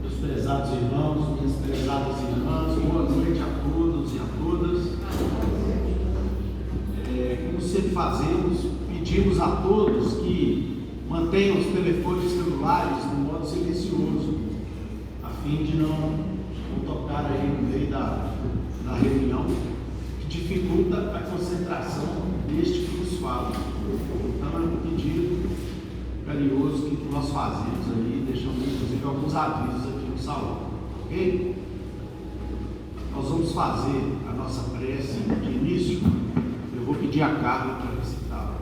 Meus prezados irmãos, minhas prezadas irmãs, boa noite a todos e a todas. Como sempre fazemos, pedimos a todos que mantenham os telefones celulares no modo silencioso, a fim de não tocar aí no meio da reunião, que dificulta a concentração deste que nos fala. Então é um pedido carinhoso que nós fazemos aí, deixamos inclusive alguns avisos aqui no salão, ok? Nós vamos fazer a nossa prece de início. Eu vou pedir a Carla para recitá-la.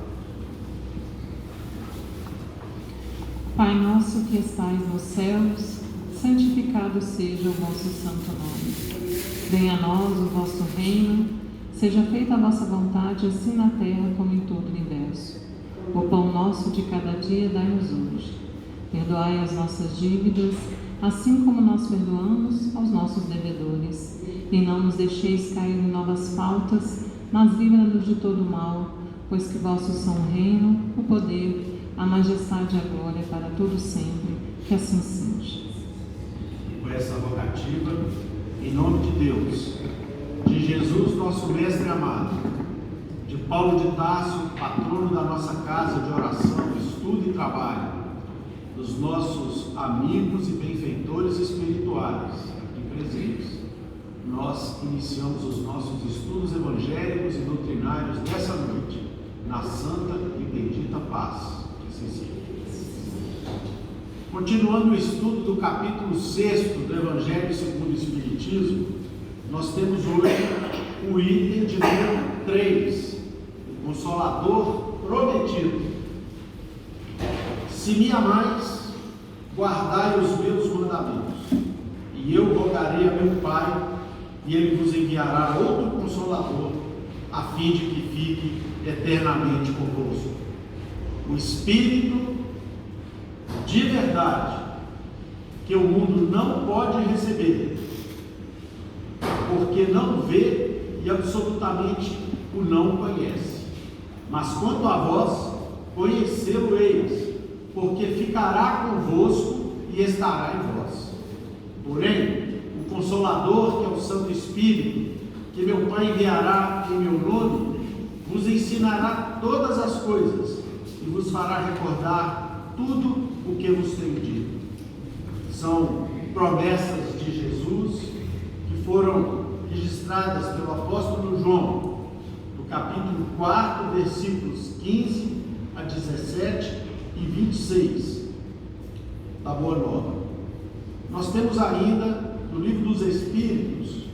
Pai nosso que estais nos céus, santificado seja o vosso santo nome. Venha a nós o vosso reino, seja feita a vossa vontade, assim na terra como em todo o universo. O pão nosso de cada dia dai-nos hoje. Perdoai as nossas dívidas, assim como nós perdoamos aos nossos devedores. E não nos deixeis cair em novas faltas, mas livra-nos de todo mal, pois que vossos são o reino, o poder, a majestade e a glória para todo sempre, que assim seja. E com essa rogativa, em nome de Deus, de Jesus, nosso mestre amado, de Paulo de Tarso, patrono da nossa casa de oração, estudo e trabalho, dos nossos amigos e benfeitores espirituais aqui presentes, nós iniciamos os nossos estudos evangélicos e doutrinários dessa noite, na santa e bendita paz. Que assim seja. Continuando o estudo do capítulo 6 do Evangelho segundo o Espiritismo, nós temos hoje o item de número 3, o Consolador Prometido. Se me amais, guardai os meus mandamentos, e eu rogarei a meu Pai, e Ele vos enviará outro Consolador, a fim de que fique eternamente convosco. O Espírito de verdade, que o mundo não pode receber, porque não vê e absolutamente o não conhece. Mas quanto a vós, conhecê-lo-eis, porque ficará convosco e estará em vós. Porém, o Consolador, que é o Santo Espírito, que meu Pai enviará em meu nome, vos ensinará todas as coisas e vos fará recordar tudo o que vos tenho dito. São promessas de Jesus que foram registradas pelo apóstolo João, no capítulo 4, versículos 15 a 17 e 26 da Boa Nova. Nós temos ainda no Livro dos Espíritos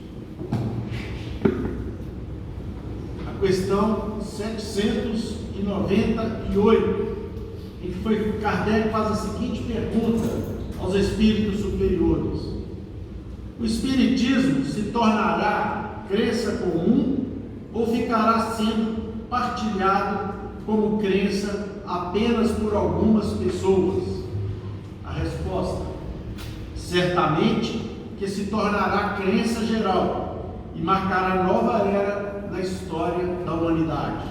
a questão 798, em que Kardec faz a seguinte pergunta aos espíritos superiores: o espiritismo se tornará crença comum ou ficará sendo partilhado como crença apenas por algumas pessoas? A resposta: certamente que se tornará crença geral e marcará nova era na história da humanidade,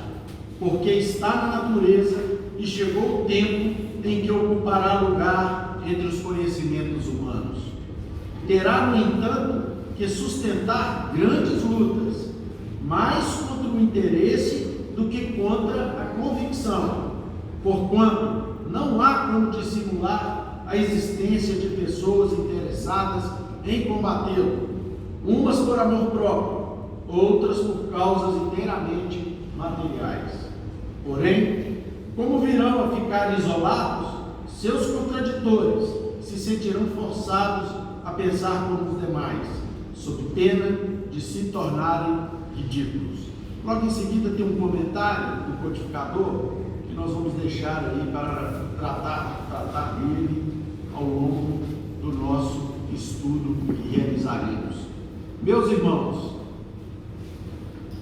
porque está na natureza e chegou o tempo em que ocupará lugar entre os conhecimentos humanos. Terá, no entanto, que sustentar grandes lutas, mais contra o interesse do que contra a convicção, porquanto não há como dissimular a existência de pessoas interessadas em combatê-lo, umas por amor próprio, outras por causas inteiramente materiais. Porém, como virão a ficar isolados, seus contraditores se sentirão forçados a pensar como os demais, sob pena de se tornarem ridículos. Logo em seguida tem um comentário do codificador que nós vamos deixar aí para tratar dele ao longo do nosso estudo que realizaremos. Meus irmãos,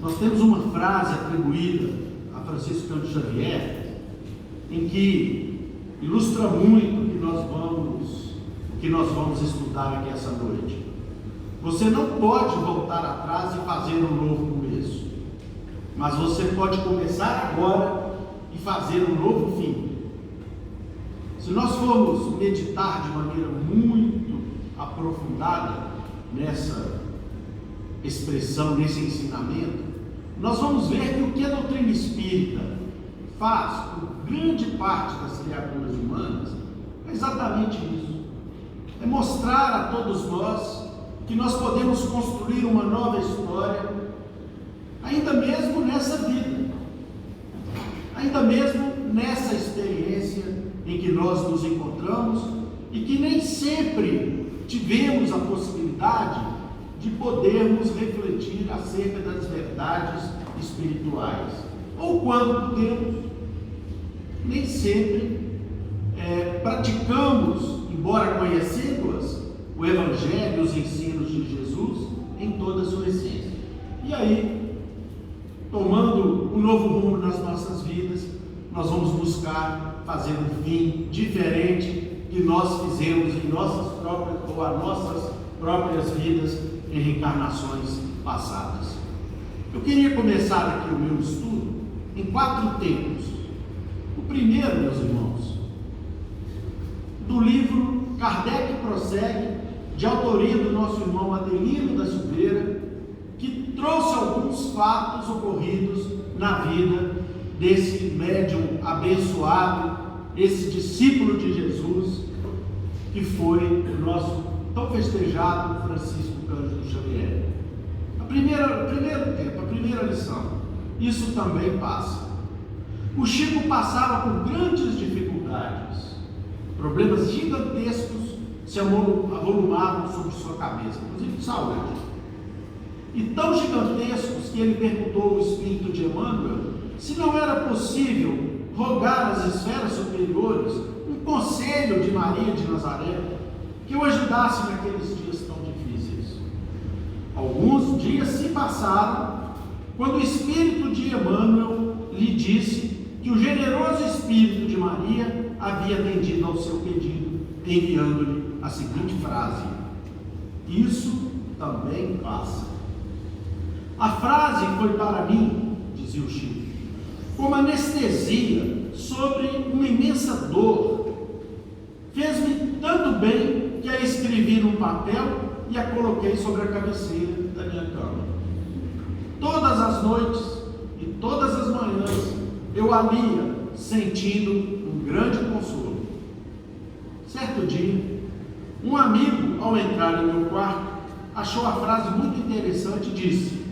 nós temos uma frase atribuída a Francisco Cândido Xavier, em que ilustra muito o que nós vamos estudar aqui essa noite. Você não pode voltar atrás e fazer um novo começo, mas você pode começar agora e fazer um novo fim. Se nós formos meditar de maneira muito aprofundada nessa expressão, nesse ensinamento, nós vamos ver que o que a doutrina espírita faz com grande parte das criaturas humanas é exatamente isso. É mostrar a todos nós que nós podemos construir uma nova história, ainda mesmo nessa vida, ainda mesmo nessa experiência em que nós nos encontramos e que nem sempre tivemos a possibilidade de podermos refletir acerca das verdades espirituais, ou quando podemos, nem sempre praticamos, embora conhecendo-as, o Evangelho, os ensinos de Jesus em toda a sua essência. E aí, tomando um novo rumo nas nossas vidas, nós vamos buscar fazer um fim diferente que nós fizemos em nossas próprias vidas em reencarnações passadas. Eu queria começar aqui o meu estudo em 4 tempos. O primeiro, meus irmãos, do livro Kardec Prossegue, de autoria do nosso irmão Adelino da Silveira, que trouxe alguns fatos ocorridos na vida desse médium abençoado, esse discípulo de Jesus, que foi o nosso tão festejado Francisco Cândido Xavier. A primeira lição, isso também passa. O Chico passava por grandes dificuldades, problemas gigantescos se avolumavam sobre sua cabeça, inclusive de saúde. E tão gigantescos que ele perguntou ao Espírito de Emmanuel se não era possível rogar às esferas superiores um conselho de Maria de Nazaré que o ajudasse naqueles dias tão difíceis. Alguns dias se passaram quando o Espírito de Emmanuel lhe disse que o generoso Espírito de Maria havia atendido ao seu pedido, enviando-lhe a seguinte frase: isso também passa. A frase foi para mim, dizia o Chico, como anestesia sobre uma imensa dor. Fez-me tanto bem que a escrevi num papel e a coloquei sobre a cabeceira da minha cama. Todas as noites e todas as manhãs eu a lia, sentindo um grande consolo. Certo dia, um amigo, ao entrar em meu quarto, achou a frase muito interessante e disse: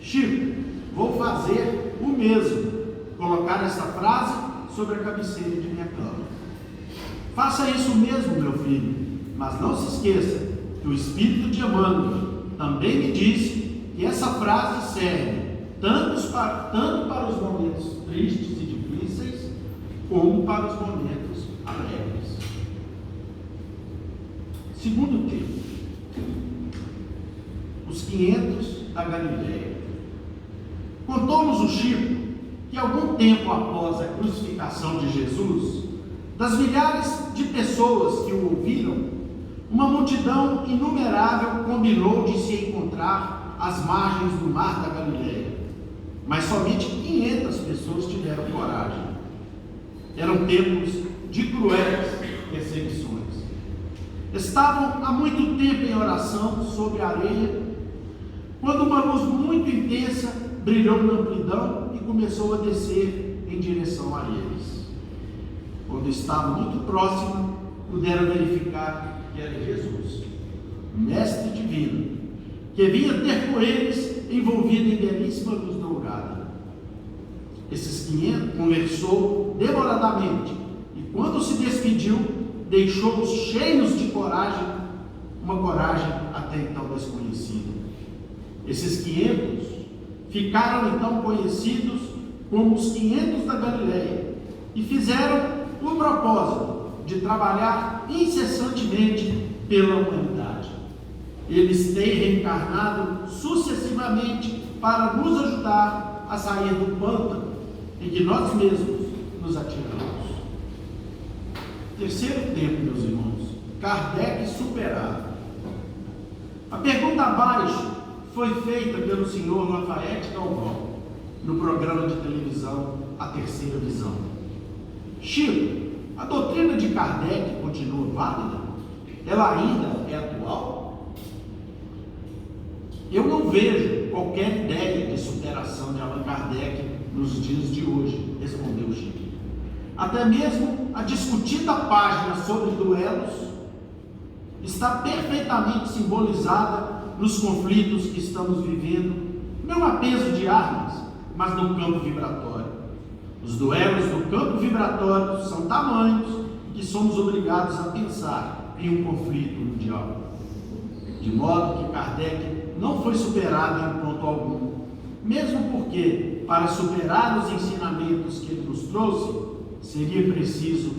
Chico, vou fazer o mesmo, colocar essa frase sobre a cabeceira de minha cama. Faça isso mesmo, meu filho, mas não se esqueça que o Espírito de Emmanuel também me disse que essa frase serve tanto para os momentos tristes e difíceis, como para os momentos alegres. Segundo tempo, os 500 da Galileia. Contou-nos o Chico que algum tempo após a crucificação de Jesus, das milhares de pessoas que o ouviram, uma multidão inumerável combinou de se encontrar às margens do mar da Galileia, mas somente 500 pessoas tiveram coragem. Eram tempos de cruéis perseguições. Estavam há muito tempo em oração sobre a areia, quando uma luz muito intensa brilhou na amplidão e começou a descer em direção a eles. Quando estavam muito próximos, puderam verificar que era Jesus, o Mestre Divino, que vinha ter com eles envolvido em belíssima luz dourada. Esses 500 conversou demoradamente e, quando se despediu, deixou-os cheios de coragem, uma coragem até então desconhecida. Esses 500 ficaram então conhecidos como os 500 da Galileia e fizeram o propósito de trabalhar incessantemente pela humanidade. Eles têm reencarnado sucessivamente para nos ajudar a sair do pântano em que nós mesmos nos atiramos. Terceiro tempo, meus irmãos, Kardec superado. A pergunta abaixo foi feita pelo senhor Lafayette Galvão. no programa de televisão A Terceira Visão. Chico, a doutrina de Kardec continua válida? Ela ainda é atual? Eu não vejo qualquer ideia de superação de Allan Kardec nos dias de hoje, respondeu Chico. Até mesmo a discutida página sobre duelos está perfeitamente simbolizada nos conflitos que estamos vivendo, não a peso de armas, mas no campo vibratório. Os duelos no campo vibratório são tamanhos que somos obrigados a pensar em um conflito mundial. De modo que Kardec não foi superado em ponto algum, mesmo porque, para superar os ensinamentos que ele nos trouxe, seria preciso,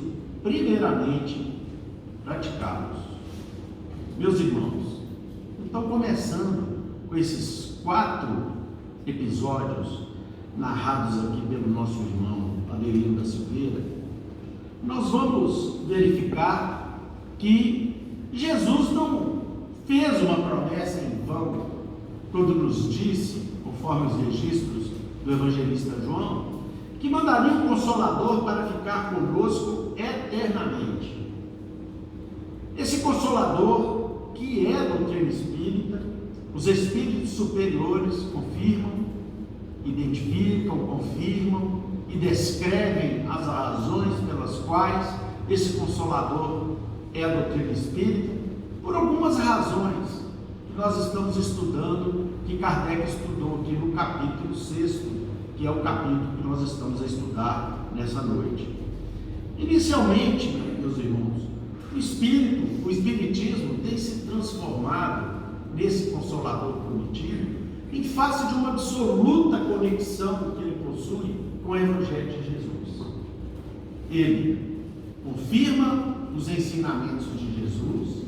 primeiramente, praticá-los. Meus irmãos, então, começando com esses 4 episódios narrados aqui pelo nosso irmão Adelino da Silveira, nós vamos verificar que Jesus não fez uma promessa em vão quando nos disse, conforme os registros do evangelista João, que mandaria um Consolador para ficar conosco eternamente. Esse Consolador, que é a doutrina espírita, os espíritos superiores confirmam, identificam, confirmam e descrevem as razões pelas quais esse Consolador é a doutrina espírita, por algumas razões que nós estamos estudando, que Kardec estudou aqui no capítulo 6º, que é o capítulo que nós estamos a estudar nessa noite. Inicialmente, meus irmãos, o Espiritismo tem se transformado nesse Consolador prometido em face de uma absoluta conexão que ele possui com o Evangelho de Jesus. Ele confirma os ensinamentos de Jesus,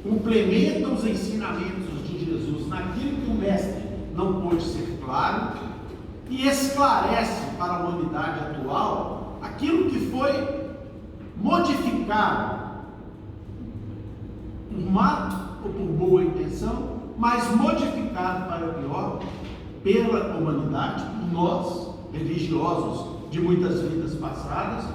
complementa os ensinamentos de Jesus naquilo que o Mestre não pôde ser claro, e esclarece para a humanidade atual aquilo que foi modificado por má ou por boa intenção, mas modificado para o pior pela humanidade, por nós, religiosos de muitas vidas passadas,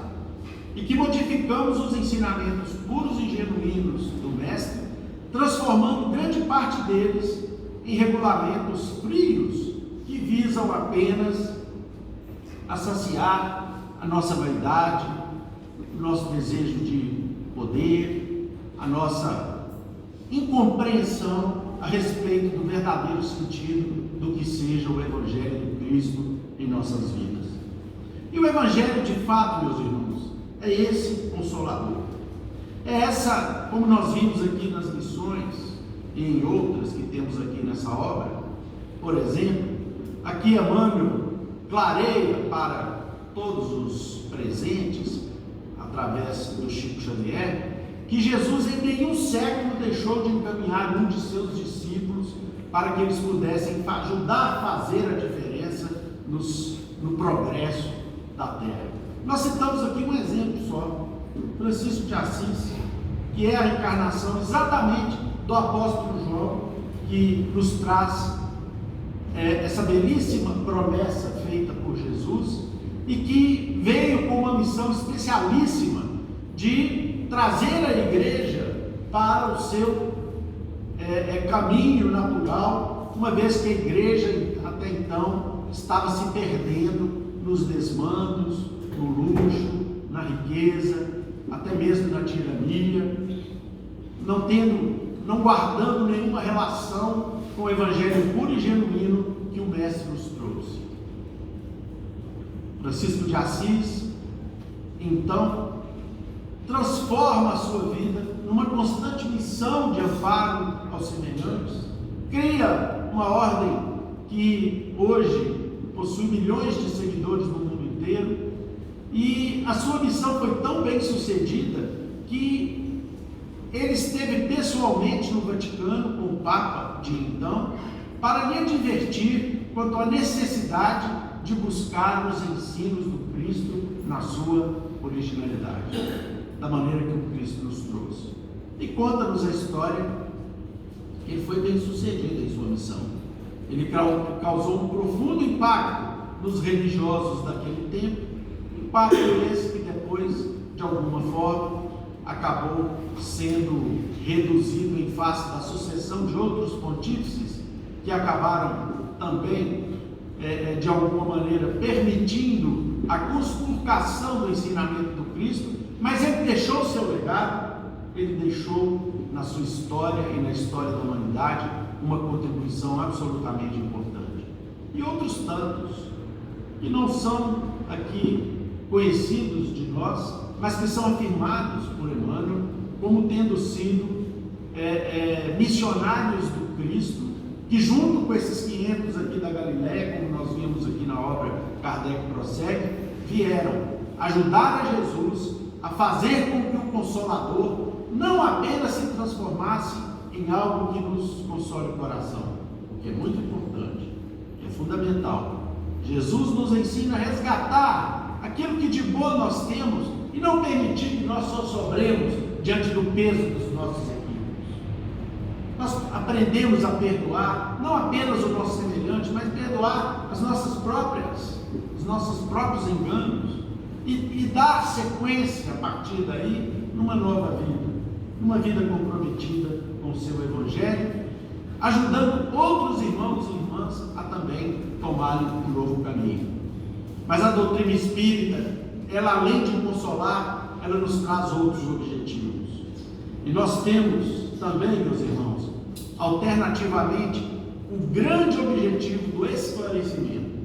e que modificamos os ensinamentos puros e genuínos do Mestre, transformando grande parte deles em regulamentos frios que visam apenas a saciar a nossa vaidade, o nosso desejo de poder, a nossa incompreensão a respeito do verdadeiro sentido do que seja o Evangelho de Cristo em nossas vidas. E o Evangelho, de fato, meus irmãos, é esse Consolador. É essa, como nós vimos aqui nas lições e em outras que temos aqui nessa obra, por exemplo, aqui Emmanuel clareia para todos os presentes, através do Chico Xavier, que Jesus em nenhum século deixou de encaminhar um de seus discípulos para que eles pudessem ajudar a fazer a diferença no progresso da Terra. Nós citamos aqui um exemplo só, Francisco de Assis, que é a encarnação exatamente do apóstolo João, que nos traz essa belíssima promessa feita por Jesus e que veio com uma missão especialíssima de trazer a igreja para o seu caminho natural, uma vez que a igreja até então estava se perdendo nos desmandos, no luxo, na riqueza, até mesmo na tirania, não guardando nenhuma relação com o evangelho puro e genuíno que o Mestre nos trouxe. Francisco de Assis, então, transforma a sua vida numa constante missão de amparo aos semelhantes, cria uma ordem que hoje possui milhões de seguidores no mundo inteiro, e a sua missão foi tão bem sucedida que ele esteve pessoalmente no Vaticano com o Papa de então, para lhe advertir quanto à necessidade de buscar os ensinos do Cristo na sua originalidade, da maneira que o Cristo nos trouxe. E conta-nos a história que ele foi bem sucedido em sua missão. Ele causou um profundo impacto nos religiosos daquele tempo, impacto esse que depois, de alguma forma, acabou sendo reduzido em face da sucessão de outros pontífices que acabaram também, de alguma maneira, permitindo a conspurcação do ensinamento do Cristo, mas ele deixou o seu legado, ele deixou na sua história e na história da humanidade uma contribuição absolutamente importante. E outros tantos que não são aqui conhecidos de nós, mas que são afirmados por Emmanuel como tendo sido missionários do Cristo, que junto com esses 500 aqui da Galileia, como nós vimos aqui na obra Kardec Prossegue, vieram ajudar a Jesus a fazer com que o Consolador não apenas se transformasse em algo que nos console o coração, o que é muito importante, é fundamental. Jesus nos ensina a resgatar aquilo que de bom nós temos e não permitir que nós só sobremos diante do peso dos nossos equívocos. Nós aprendemos a perdoar não apenas o nosso semelhante, mas perdoar os nossos próprios enganos e dar sequência a partir daí numa nova vida, numa vida comprometida com o seu Evangelho, ajudando outros irmãos e irmãs a também tomarem um novo caminho. Mas a doutrina espírita, ela além de consolar, ela nos traz outros objetivos. E nós temos também, meus irmãos, alternativamente, um grande objetivo do esclarecimento,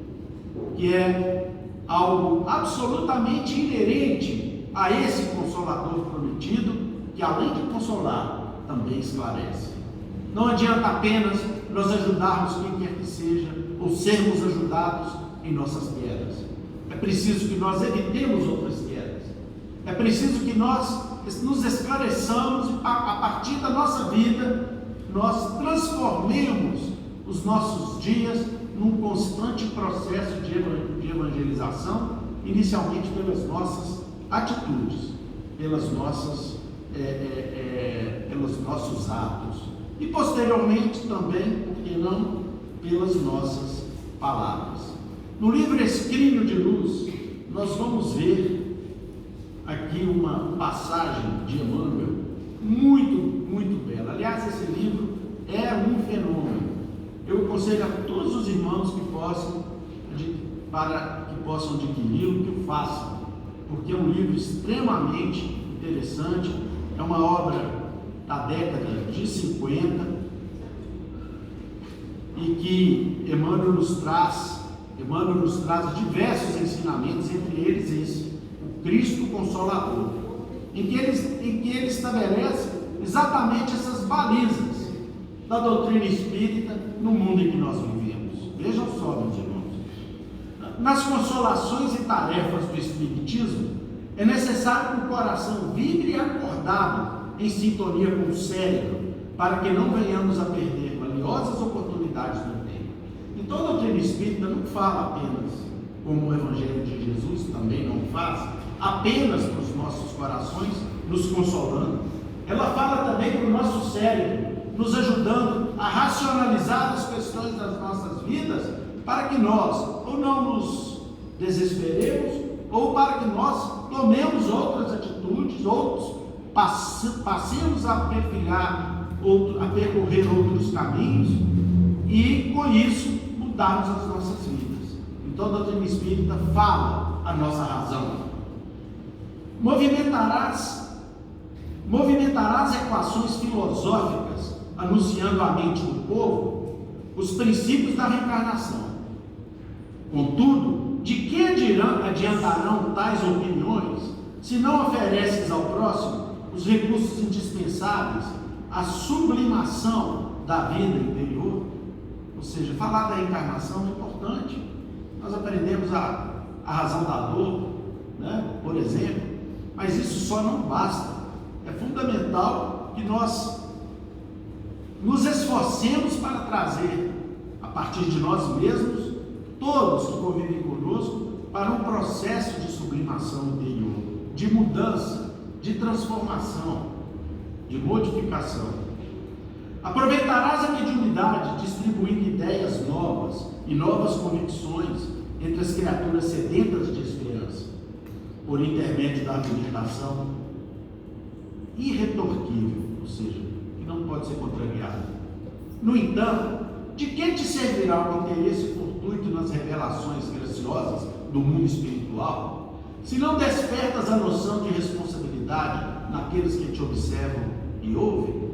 que é algo absolutamente inerente a esse Consolador prometido, que além de consolar, também esclarece. Não adianta apenas nós ajudarmos quem quer que seja, ou sermos ajudados em nossas quedas. É preciso que nós evitemos outras quedas. É preciso que nós nos esclareçamos e a partir da nossa vida nós transformemos os nossos dias num constante processo de evangelização, inicialmente pelas nossas atitudes, pelos nossos atos e posteriormente também, por que não, pelas nossas palavras. No livro Escrínio de Luz, nós vamos ver aqui uma passagem de Emmanuel muito, muito bela. Aliás, esse livro é um fenômeno. Eu aconselho a todos os irmãos que possam adquiri-lo, que o façam, porque é um livro extremamente interessante, é uma obra da década de 50 e que Emmanuel nos traz diversos ensinamentos, entre eles esse, o Cristo Consolador, em que ele estabelece exatamente essas balizas da doutrina espírita no mundo em que nós vivemos. Vejam só, meus irmãos, nas consolações e tarefas do Espiritismo é necessário que o coração vibre acordado em sintonia com o cérebro, para que não venhamos a perder valiosas oportunidades do tempo. Então a doutrina espírita não fala apenas, como o Evangelho de Jesus também não faz, apenas para os nossos corações, nos consolando. Ela fala também para o nosso cérebro, nos ajudando a racionalizar as questões das nossas vidas, para que nós ou não nos desesperemos, ou para que nós tomemos outras atitudes, passemos a percorrer outros caminhos e, com isso, mudarmos as nossas vidas. Então, a doutrina espírita fala a nossa razão. Movimentarás equações filosóficas, anunciando à mente do povo os princípios da reencarnação. Contudo, de que adiantarão tais opiniões se não ofereces ao próximo os recursos indispensáveis à sublimação da vida interior? Ou seja, falar da reencarnação é importante. Nós aprendemos a razão da dor, né, por exemplo, mas isso só não basta. É fundamental que nós nos esforcemos para trazer, a partir de nós mesmos, todos que convivem conosco, para um processo de sublimação interior, de mudança, de transformação, de modificação. Aproveitarás a mediunidade distribuindo ideias novas e novas convicções entre as criaturas sedentas de esperança, por intermédio da argumentação irretorquível, ou seja, que não pode ser contrariada. No entanto, de que te servirá o interesse fortuito nas revelações graciosas do mundo espiritual, se não despertas a noção de responsabilidade naqueles que te observam e ouvem?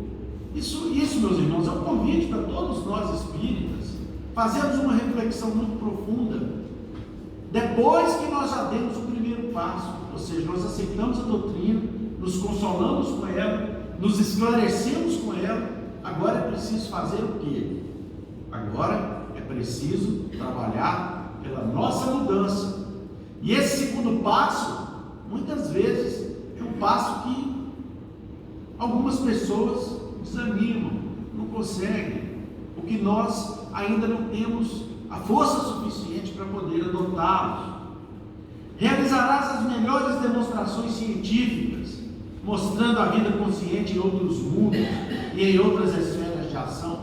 Isso, meus irmãos, é um convite para todos nós espíritas fazermos uma reflexão muito profunda, depois que nós já demos o primeiro passo, ou seja, nós aceitamos a doutrina, nos consolamos com ela, nos esclarecemos com ela. Agora é preciso fazer o quê? Agora é preciso trabalhar pela nossa mudança. E esse segundo passo, muitas vezes, é um passo que algumas pessoas desanimam, não conseguem, porque nós ainda não temos a força suficiente para poder adotá-los. Realizarás as melhores demonstrações científicas, mostrando a vida consciente em outros mundos e em outras esferas de ação.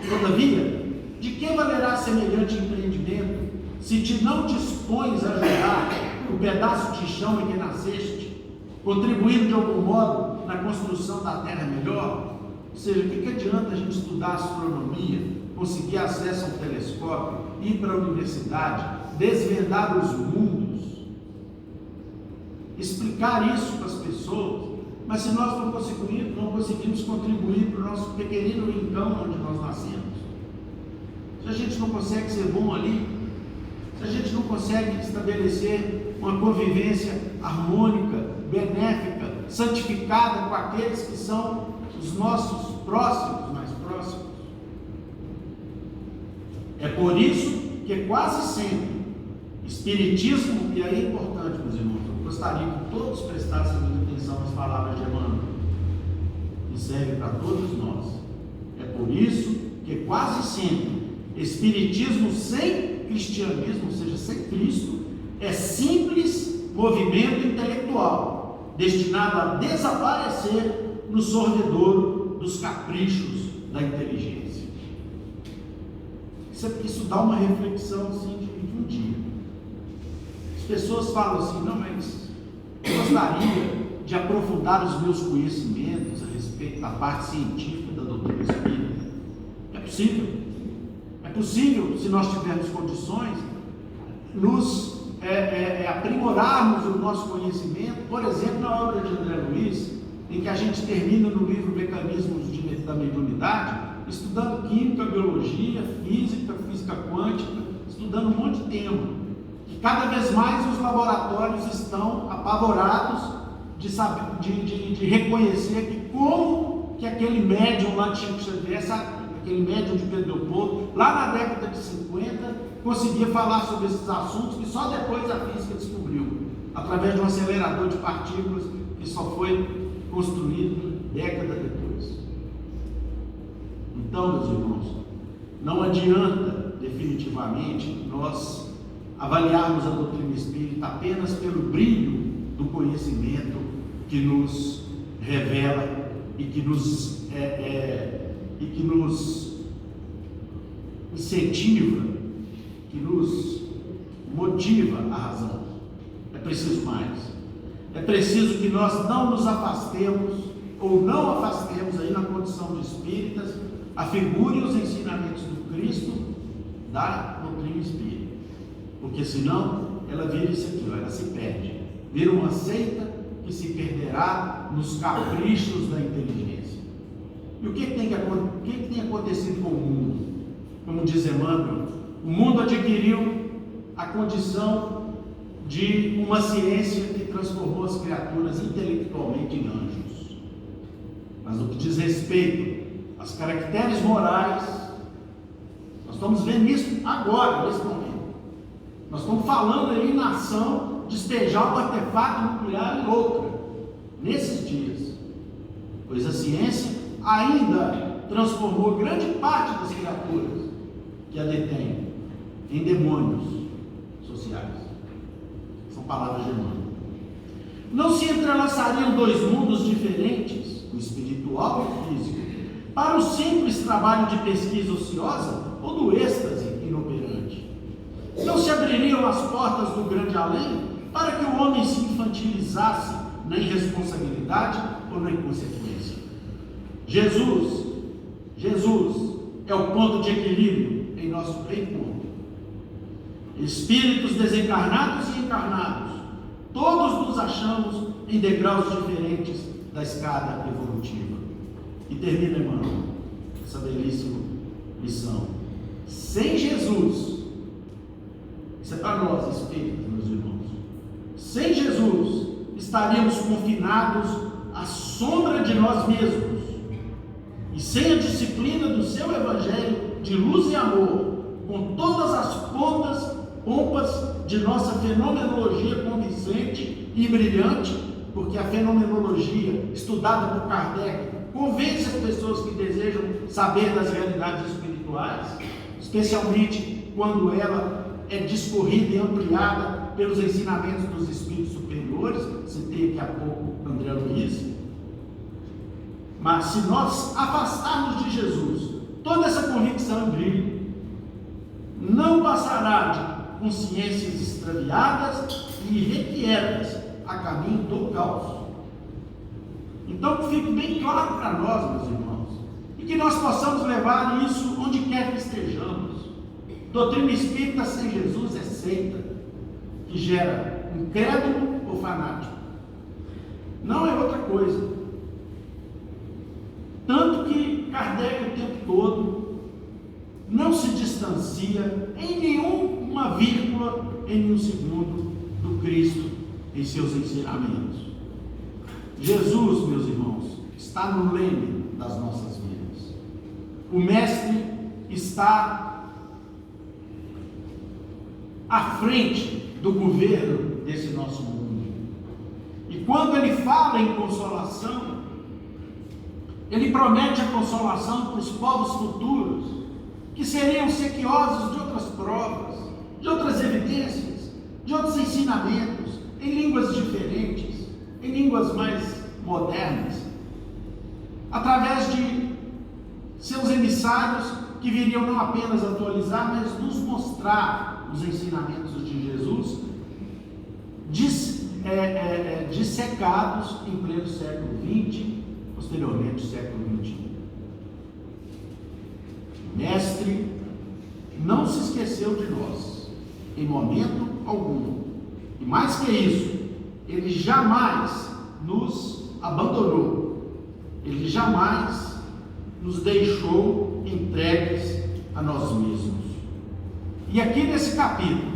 Todavia, de que valerá semelhante empreendimento se te não dispões a ajudar o pedaço de chão em que nasceste, contribuindo de algum modo na construção da terra melhor? Ou seja, o que adianta a gente estudar astronomia, conseguir acesso a um telescópio, ir para a universidade, desvendar os mundos, explicar isso para as pessoas, mas se nós não conseguimos contribuir para o nosso pequenino rincão onde nós nascemos, se a gente não consegue ser bom ali, se a gente não consegue estabelecer uma convivência harmônica, benéfica, santificada com aqueles que são os nossos próximos, mais próximos. É por isso que quase sempre Espiritismo, e aí é importante, meus irmãos, eu gostaria que todos prestassem muita atenção nas palavras de Emmanuel, que serve para todos nós. É por isso que quase sempre Espiritismo sem cristianismo, ou seja, sem Cristo, é simples movimento intelectual, destinado a desaparecer no sorvedouro dos caprichos da inteligência. Isso dá uma reflexão assim, de um dia. As pessoas falam assim: não, mas eu gostaria de aprofundar os meus conhecimentos a respeito da parte científica da doutrina espírita. É possível. É possível, se nós tivermos condições, nos aprimorarmos o nosso conhecimento, por exemplo, na obra de André Luiz, em que a gente termina no livro Mecanismos da Mediunidade, estudando química, biologia, física, física quântica, estudando um monte de tema, que cada vez mais os laboratórios estão apavorados de reconhecer que como que aquele médium lá de Chico Xavier, aquele médium de Pedro Leopoldo, lá na década de 50, conseguia falar sobre esses assuntos que só depois a física descobriu, através de um acelerador de partículas que só foi construído década depois. Então, meus irmãos, não adianta definitivamente nós avaliarmos a doutrina espírita apenas pelo brilho do conhecimento que nos revela e que nos incentiva, que nos motiva a razão. É preciso mais. É preciso que nós não nos afastemos ou não afastemos aí na condição de espíritas a figura e os ensinamentos do Cristo da doutrina espírita, porque senão ela vira isso aqui, ela se perde, vira uma seita que se perderá nos caprichos da inteligência. E o que tem acontecido com o mundo? Como diz Emmanuel, o mundo adquiriu a condição de uma ciência que transformou as criaturas intelectualmente em anjos, mas no que diz respeito às caracteres morais, nós estamos vendo isso agora, nesse momento. Nós estamos falando aí na ação de despejar um artefato nuclear em outra, nesses dias, pois a ciência ainda transformou grande parte das criaturas que a detêm em demônios sociais. São palavras de Emmanuel. Não se entrelaçariam dois mundos diferentes, o espiritual e o físico, para o simples trabalho de pesquisa ociosa ou do êxtase inoperante? Não não se abririam as portas do grande além para que o homem se infantilizasse na irresponsabilidade ou na inconsequência. Jesus é o ponto de equilíbrio em nosso reencontro. Espíritos desencarnados e encarnados, todos nos achamos em degraus diferentes da escada evolutiva. E termina, Emmanuel, essa belíssima lição. Sem Jesus, isso é para nós, espíritos, meus irmãos, sem Jesus, estaríamos confinados à sombra de nós mesmos. E sem a disciplina do seu Evangelho de luz e amor, com todas as pompas de nossa fenomenologia convincente e brilhante, porque a fenomenologia estudada por Kardec convence as pessoas que desejam saber das realidades espirituais, especialmente quando ela é discorrida e ampliada pelos ensinamentos dos espíritos superiores. Citei aqui há pouco André Luiz. Mas se nós afastarmos de Jesus, toda essa convicção brilha, não passará de consciências extraviadas e irrequietas a caminho do caos. Então que fique bem claro para nós, meus irmãos, e que nós possamos levar isso onde quer que estejamos. Doutrina espírita sem Jesus é seita, que gera incrédulo ou fanático. Não é outra coisa. Tanto que Kardec o tempo todo não se distancia em nenhuma vírgula, em nenhum segundo do Cristo em seus ensinamentos. Jesus, meus irmãos, está no leme das nossas vidas. O Mestre está à frente do governo desse nosso mundo. E quando ele fala em consolação, ele promete a consolação para os povos futuros, que seriam sequiosos de outras provas, de outras evidências, de outros ensinamentos, em línguas diferentes, em línguas mais modernas, através de seus emissários que viriam não apenas atualizar, mas nos mostrar os ensinamentos de Jesus, dissecados em pleno século XX, posteriormente século XXI. O Mestre não se esqueceu de nós, em momento algum. E mais que isso, ele jamais nos abandonou, ele jamais nos deixou entregues a nós mesmos. E aqui nesse capítulo,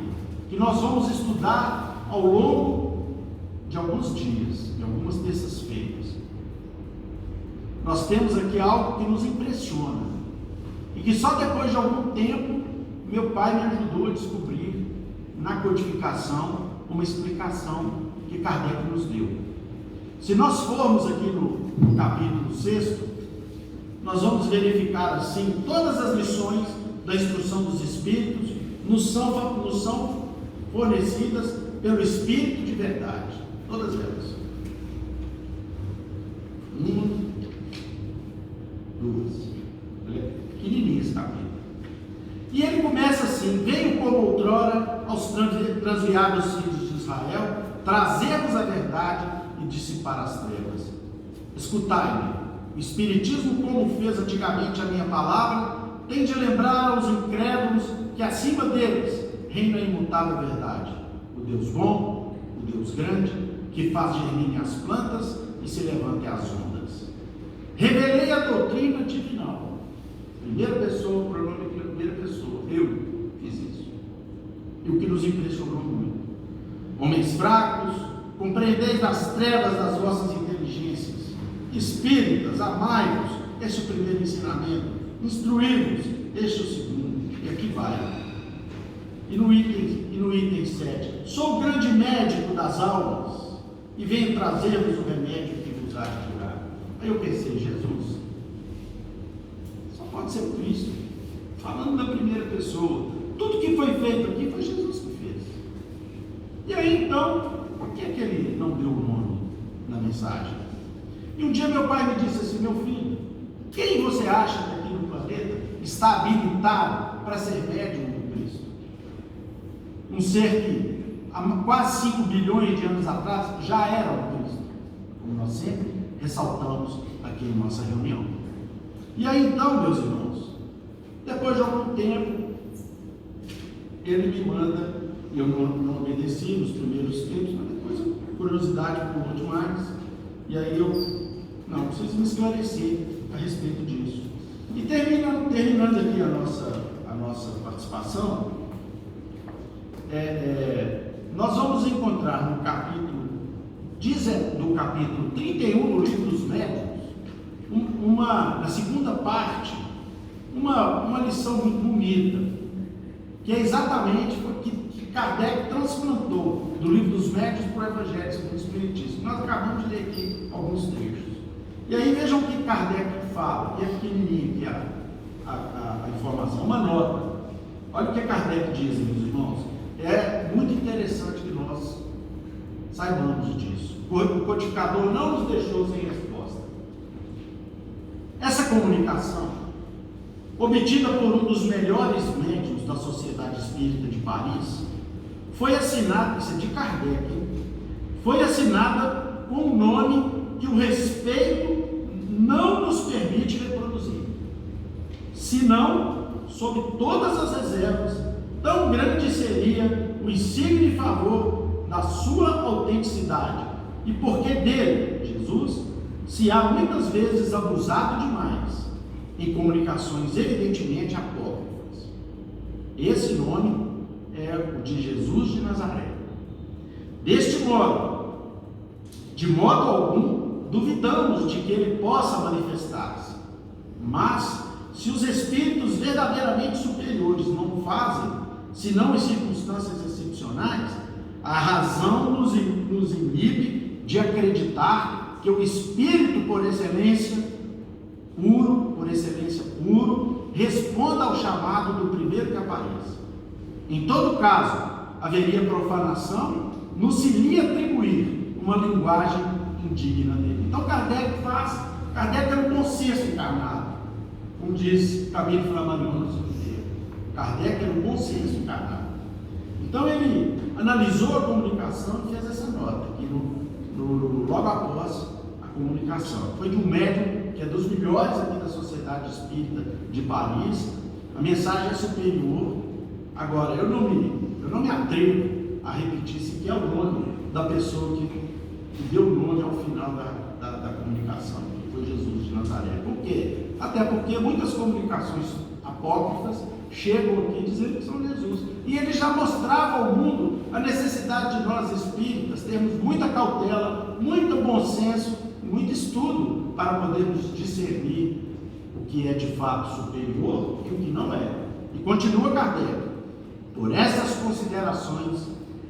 que nós vamos estudar ao longo de alguns dias, de algumas terças-feiras, nós temos aqui algo que nos impressiona, e que só depois de algum tempo, meu pai me ajudou a descobrir, na codificação, uma explicação que Kardec nos deu. Se nós formos aqui no capítulo 6, nós vamos verificar assim, todas as lições da instrução dos Espíritos nos são fornecidas pelo Espírito de verdade, todas elas. Uma, duas, olha, pequenininho esse capítulo. E ele começa assim: veio como outrora aos transviados filhos de Israel, trazer-vos a verdade e dissipar as trevas. Escutai-me, o Espiritismo, como fez antigamente a minha palavra, tem de lembrar aos incrédulos que acima deles reina a imutável verdade, o Deus bom, o Deus grande, que faz germinem as plantas e se levantem as ondas. Revelei a doutrina divinal. Primeira pessoa, pronome de primeira pessoa. Eu fiz isso. E o que nos impressionou muito. Homens fracos, compreendeis das trevas das vossas inteligências. Espíritas, amai-vos. Este é o primeiro ensinamento. Instruí-vos. Este é o segundo. E aqui vai. E no item 7. Sou o grande médico das almas e venho trazer-vos o remédio que vos há de curar. Aí eu pensei, Jesus, só pode ser o Cristo, falando da primeira pessoa. Tudo que foi feito aqui foi Jesus que fez. E aí então, por que é que ele não deu o nome na mensagem? E um dia meu pai me disse assim: meu filho, quem você acha que aqui no planeta está habilitado para ser médium do Cristo? um ser que há quase 5 bilhões de anos atrás já era o Cristo, como nós sempre ressaltamos aqui em nossa reunião. E aí então, meus irmãos, depois de algum tempo, ele me manda, e eu não obedeci nos primeiros tempos, mas depois curiosidade por demais, e aí eu preciso me esclarecer a respeito disso. E terminando aqui a nossa participação, nós vamos encontrar no capítulo 31 do livro dos Médiuns, na segunda parte, uma lição muito bonita, que é exatamente o que Kardec transplantou do livro dos Médiuns para o Evangelho segundo o Espiritismo. Nós acabamos de ler aqui alguns trechos. E aí vejam o que Kardec fala, e é pequenininho aqui a informação, uma nota. Olha o que Kardec diz, meus irmãos. É muito interessante que nós saibamos disso. O codificador não nos deixou sem resposta. Essa comunicação, obtida por um dos melhores médiuns da Sociedade Espírita de Paris, foi assinada, isso é de Kardec, foi assinada com um nome que o respeito não nos permite reproduzir, senão, sob todas as reservas, tão grande seria o insigne e favor da sua autenticidade, e porque dele, Jesus, se há muitas vezes abusado demais, em comunicações evidentemente apócrifas. Esse nome é o de Jesus de Nazaré. Deste modo, de modo algum, duvidamos de que ele possa manifestar-se, mas se os espíritos verdadeiramente superiores não o fazem, senão em circunstâncias excepcionais, a razão nos inibe de acreditar que o espírito por excelência puro, responda ao chamado do primeiro que apareça. Em todo caso, haveria profanação no se lhe atribuir uma linguagem indigna dele. Então Kardec era um bom senso encarnado, como diz Camille Flammarion no seu livro. Kardec era um bom senso encarnado. Então ele analisou a comunicação e fez essa nota aqui logo após a comunicação. Foi de um médium que é dos melhores aqui da Sociedade Espírita de Paris. A mensagem é superior. Agora, eu não me atrevo a repetir sequer o nome da pessoa que deu o nome ao final da comunicação, que foi Jesus de Nazaré. Por quê? Até porque muitas comunicações apócrifas chegam aqui dizendo que são Jesus. E ele já mostrava ao mundo a necessidade de nós espíritas termos muita cautela, muito bom senso, muito estudo para podermos discernir o que é de fato superior e o que não é. E continua Kardec. Por essas considerações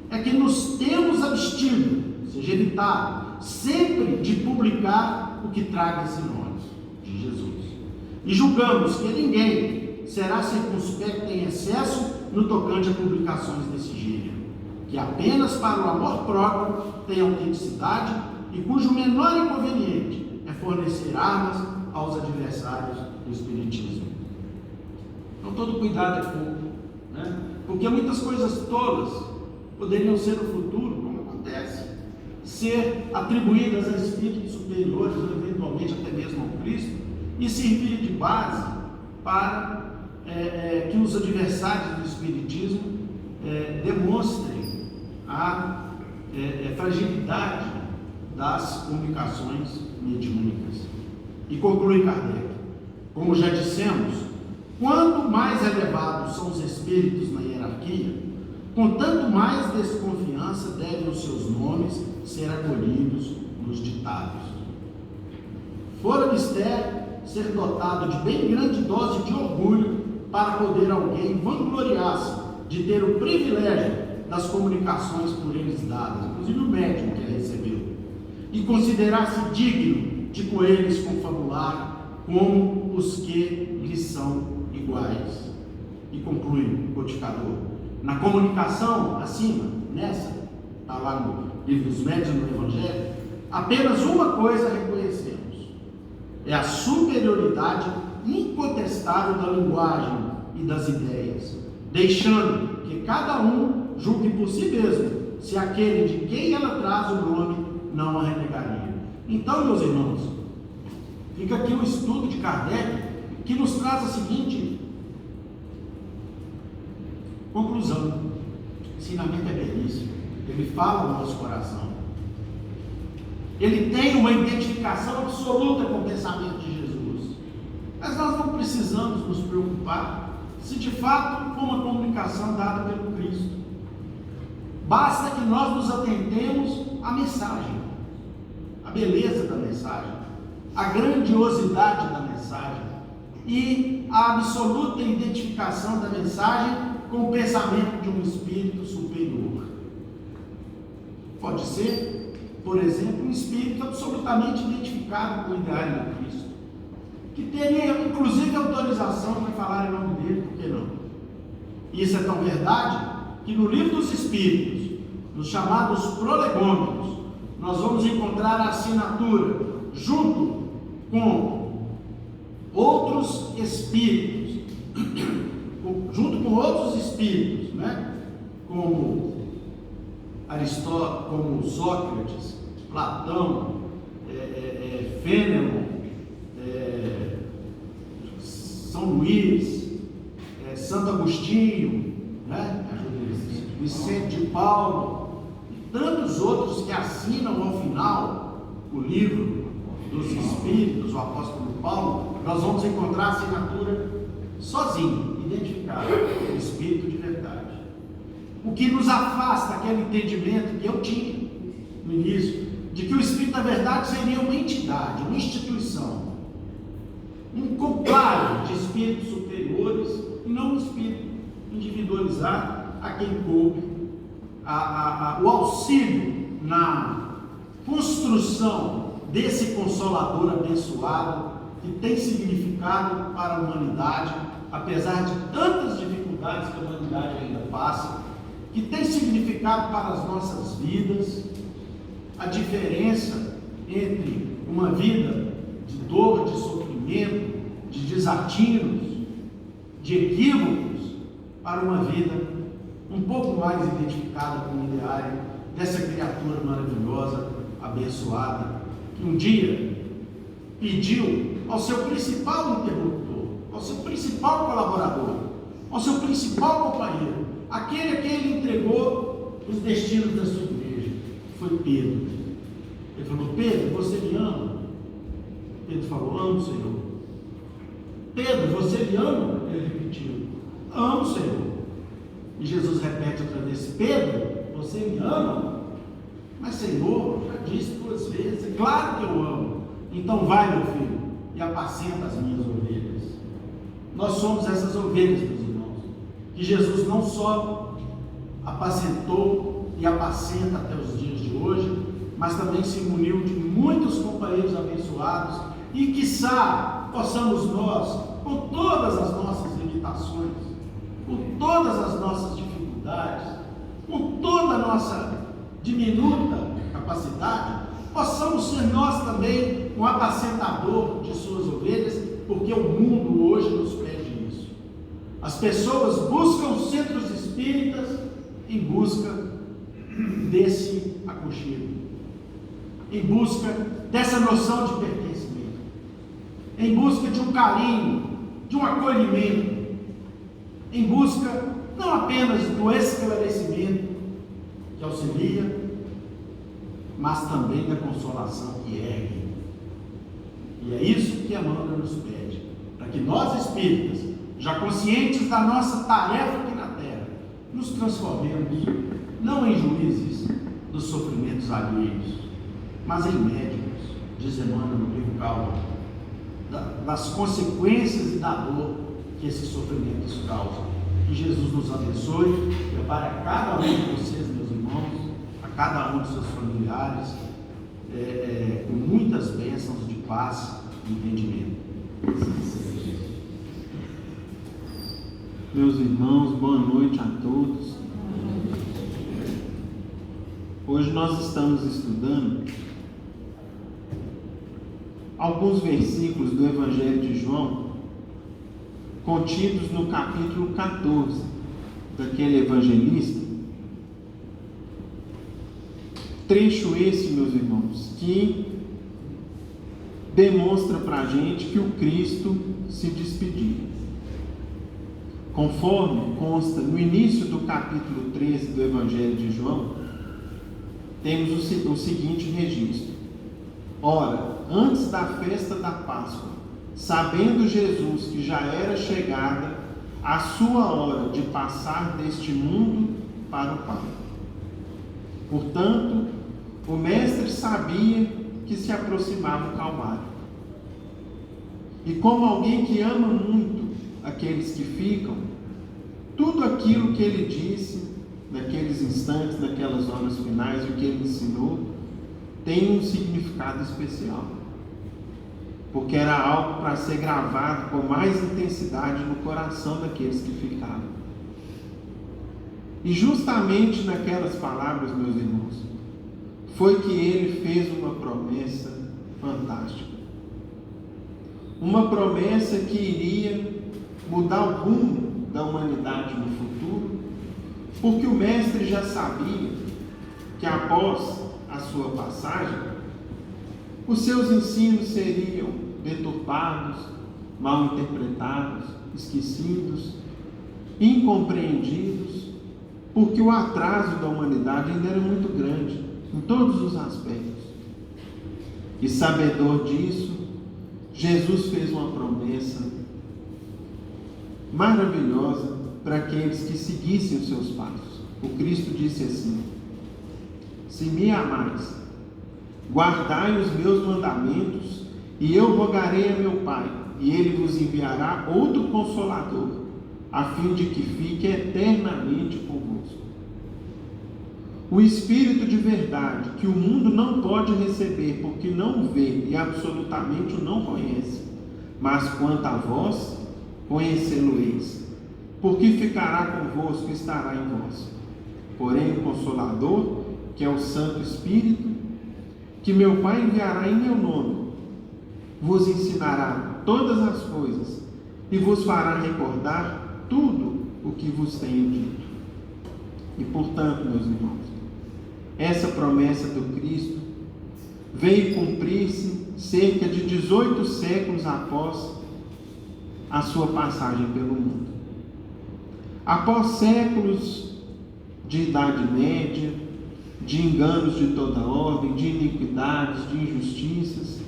é que nos temos abstido, ou seja, evitado, sempre de publicar o que traga esse nome de Jesus. E julgamos que ninguém será circunspecto em excesso no tocante a publicações desse gênero, que apenas para o amor próprio tem autenticidade e cujo menor inconveniente é fornecer armas aos adversários do Espiritismo. Então todo cuidado é pouco, né? Porque muitas coisas todas poderiam ser no futuro, como acontece, ser atribuídas a espíritos superiores, ou eventualmente até mesmo ao Cristo, e servir de base para que os adversários do Espiritismo demonstrem a fragilidade das comunicações mediúnicas. E conclui Kardec: como já dissemos, quanto mais elevados são os espíritos na hierarquia, com tanto mais desconfiança devem os seus nomes ser acolhidos nos ditados. Fora mistério ser dotado de bem grande dose de orgulho para poder alguém vangloriar-se de ter o privilégio das comunicações por eles dadas, inclusive o médium que a recebeu, e considerar-se digno de com eles confabular como os que lhes são iguais. E conclui o codificador: na comunicação acima, nessa, está lá no livro dos Médiuns, no Evangelho, apenas uma coisa reconhecemos: é a superioridade incontestável da linguagem e das ideias, deixando que cada um julgue por si mesmo, se aquele de quem ela traz o nome não a renegaria. Então, meus irmãos, fica aqui o estudo de Kardec, que nos traz a seguinte conclusão. O ensinamento é belíssimo, ele fala no nosso coração, ele tem uma identificação absoluta com o pensamento de Jesus, mas nós não precisamos nos preocupar se de fato for uma comunicação dada pelo Cristo. Basta que nós nos atentemos à mensagem, à beleza da mensagem, à grandiosidade da mensagem e à absoluta identificação da mensagem com o pensamento de um espírito superior. Pode ser, por exemplo, um espírito absolutamente identificado com o ideário de Cristo, que teria inclusive autorização para falar em nome dele, por que não? Isso é tão verdade que no livro dos Espíritos, nos chamados prolegômenos, nós vamos encontrar a assinatura junto com outros espíritos, né? Como Aristóteles, como Sócrates, Platão, Fênelon, São Luís, Santo Agostinho, né? Vicente de Paulo e tantos outros que assinam ao final o livro dos Espíritos, o apóstolo Paulo. Nós vamos encontrar a assinatura sozinho, identificado, o Espírito de verdade. O que nos afasta aquele entendimento que eu tinha no início, de que o Espírito da verdade seria uma entidade, uma instituição, um conclave de espíritos superiores e não um espírito individualizado a quem coube o auxílio na construção desse Consolador abençoado, que tem significado para a humanidade, apesar de tantas dificuldades que a humanidade ainda passa, que tem significado para as nossas vidas. A diferença entre uma vida de dor, de sofrimento, de desatinos, de equívocos, para uma vida um pouco mais identificada com o ideário dessa criatura maravilhosa, abençoada, que um dia pediu ao seu principal interlocutor, ao seu principal colaborador, ao seu principal companheiro, aquele a quem ele entregou os destinos da sua igreja, foi Pedro. Ele falou: Pedro, você me ama? Pedro falou: amo, Senhor. Pedro, você me ama? Ele repetiu: amo, Senhor. E Jesus repete outra vez: Pedro, você me ama? Mas, Senhor, já disse 2 vezes, é claro que eu amo. Então vai, meu filho, e apacenta as minhas ovelhas. Nós somos essas ovelhas, meus irmãos, que Jesus não só apacentou e apacenta até os dias de hoje, mas também se muniu de muitos companheiros abençoados, e quiçá possamos nós, com todas as nossas limitações, com todas as nossas dificuldades, com toda a nossa diminuta capacidade, possamos ser nós também um apacentador de suas ovelhas, porque o mundo hoje nos pede isso. As pessoas buscam centros espíritas em busca desse aconchego, em busca dessa noção de pertencimento, em busca de um carinho, de um acolhimento, em busca não apenas do esclarecimento que auxilia, mas também da consolação que ergue. E é isso que Emmanuel nos pede, para que nós espíritas, já conscientes da nossa tarefa aqui na Terra, nos transformemos não em juízes dos sofrimentos alheios, mas em médicos, diz Emmanuel no livro Calma, das consequências e da dor que esses sofrimentos causam. Que Jesus nos abençoe e prepare a cada um de vocês, meus irmãos, a cada um dos seus familiares, com muitas bênçãos de paz e entendimento. Meus irmãos, boa noite a todos. Hoje nós estamos estudando alguns versículos do Evangelho de João, contidos no capítulo 14 daquele evangelista, trecho esse, meus irmãos, que demonstra para a gente que o Cristo se despediu. Conforme consta no início do capítulo 13 do Evangelho de João, temos o seguinte registro: ora, antes da festa da Páscoa, sabendo Jesus que já era chegada a sua hora de passar deste mundo para o Pai. Portanto, o Mestre sabia que se aproximava o Calvário. E como alguém que ama muito aqueles que ficam, tudo aquilo que ele disse naqueles instantes, naquelas horas finais, o que ele ensinou, tem um significado especial, porque era algo para ser gravado com mais intensidade no coração daqueles que ficaram. E justamente naquelas palavras, meus irmãos, foi que ele fez uma promessa fantástica. Uma promessa que iria mudar o rumo da humanidade no futuro, porque o Mestre já sabia que após a sua passagem, os seus ensinos seriam deturpados, mal interpretados, esquecidos, incompreendidos, porque o atraso da humanidade ainda era muito grande, em todos os aspectos. E sabedor disso, Jesus fez uma promessa maravilhosa para aqueles que seguissem os seus passos. O Cristo disse assim: se me amais, guardai os meus mandamentos, e eu rogarei a meu Pai, e ele vos enviará outro Consolador, a fim de que fique eternamente convosco. O Espírito de verdade, que o mundo não pode receber, porque não o vê e absolutamente o não conhece, mas quanto a vós, conhecê-lo-eis, porque ficará convosco e estará em vós. Porém, o Consolador, que é o Santo Espírito, que meu Pai enviará em meu nome, vos ensinará todas as coisas e vos fará recordar tudo o que vos tenho dito. E portanto, meus irmãos, essa promessa do Cristo veio cumprir-se cerca de 18 séculos após a sua passagem pelo mundo. Após séculos de Idade Média, de enganos de toda ordem, de iniquidades, de injustiças,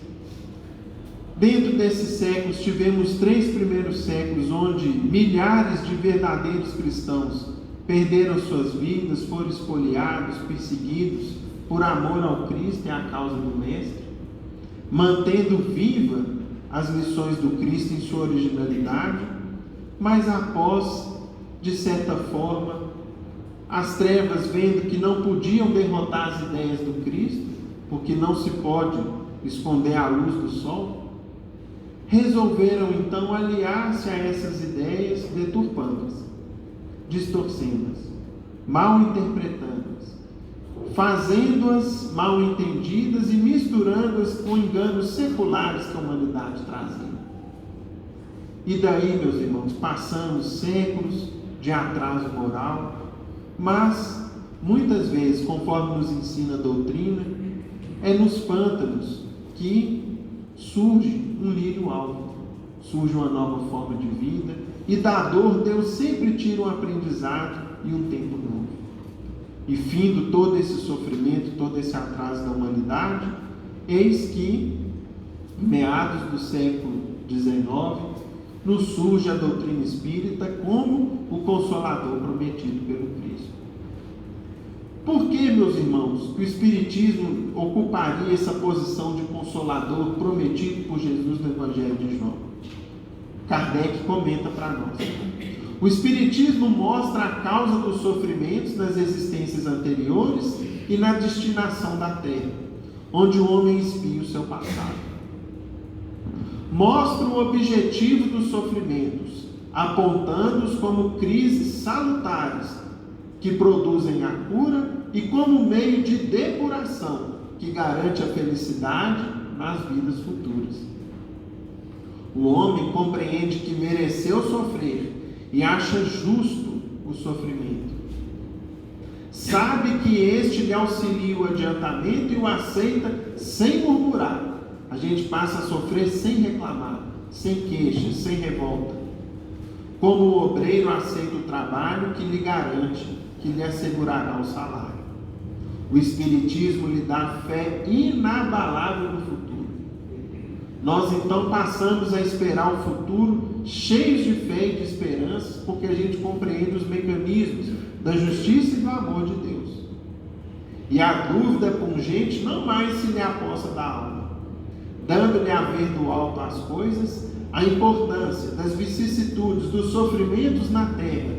dentro desses séculos tivemos 3 primeiros séculos onde milhares de verdadeiros cristãos perderam suas vidas, foram espoliados, perseguidos por amor ao Cristo e à causa do Mestre, mantendo viva as missões do Cristo em sua originalidade, mas após, de certa forma, as trevas, vendo que não podiam derrotar as ideias do Cristo, porque não se pode esconder a luz do sol, resolveram então aliar-se a essas ideias, deturpando-as, distorcendo-as, mal interpretando-as, fazendo-as mal entendidas e misturando-as com enganos seculares que a humanidade trazia. E daí, meus irmãos, passamos séculos de atraso moral, mas muitas vezes, conforme nos ensina a doutrina, é nos pântanos que surge um lírio alvo, surge uma nova forma de vida, e da dor Deus sempre tira um aprendizado e um tempo novo. E findo todo esse sofrimento, todo esse atraso da humanidade, eis que, meados do século XIX, nos surge a doutrina espírita como o Consolador prometido pelo Cristo. Por que, meus irmãos, que o Espiritismo ocuparia essa posição de Consolador prometido por Jesus no Evangelho de João? Kardec comenta para nós: o Espiritismo mostra a causa dos sofrimentos nas existências anteriores e na destinação da Terra, onde o homem expia o seu passado. Mostra o objetivo dos sofrimentos, apontando-os como crises salutares que produzem a cura e como meio de depuração que garante a felicidade nas vidas futuras. O homem compreende que mereceu sofrer e acha justo o sofrimento. sabe que este lhe auxilia o adiantamento e o aceita sem murmurar. A gente passa a sofrer sem reclamar, sem queixas, sem revolta. Como o obreiro aceita o trabalho que lhe garante, que lhe assegurará o salário. O Espiritismo lhe dá fé inabalável no futuro. Nós então passamos a esperar o futuro cheios de fé e de esperança, porque a gente compreende os mecanismos da justiça e do amor de Deus. E a dúvida pungente não mais se lhe aposta da alma, dando-lhe a ver do alto as coisas, a importância das vicissitudes, dos sofrimentos na terra,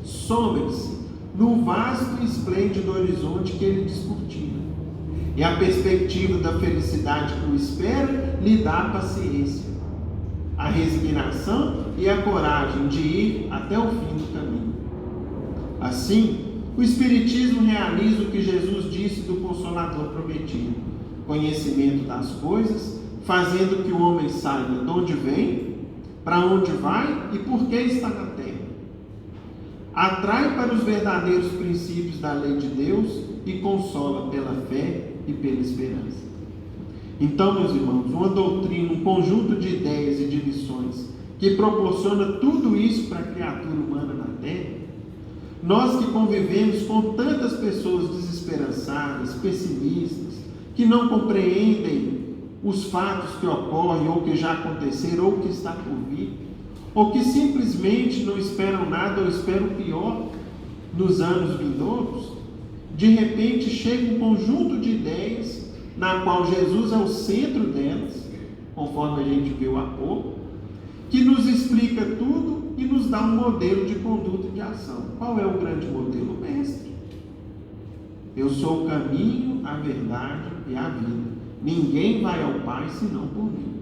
some-se no vasto e esplêndido horizonte que ele descortina. E a perspectiva da felicidade que o espera lhe dá a paciência, a resignação e a coragem de ir até o fim do caminho. Assim, o Espiritismo realiza o que Jesus disse do Consolador prometido: conhecimento das coisas, fazendo que o homem saiba de onde vem, para onde vai e por que está na terra. Atrai para os verdadeiros princípios da lei de Deus e consola pela fé e pela esperança. Então, meus irmãos, uma doutrina, um conjunto de ideias e de lições que proporciona tudo isso para a criatura humana na terra, nós que convivemos com tantas pessoas desesperançadas, pessimistas, que não compreendem os fatos que ocorrem ou que já aconteceram ou que está por vir, ou que simplesmente não esperam nada ou esperam o pior nos anos vindouros, de repente chega um conjunto de ideias na qual Jesus é o centro delas, conforme a gente viu há pouco, que nos explica tudo e nos dá um modelo de conduta e de ação. Qual é o grande modelo? O Mestre. Eu sou o caminho, a verdade e a vida. Ninguém vai ao Pai senão por mim.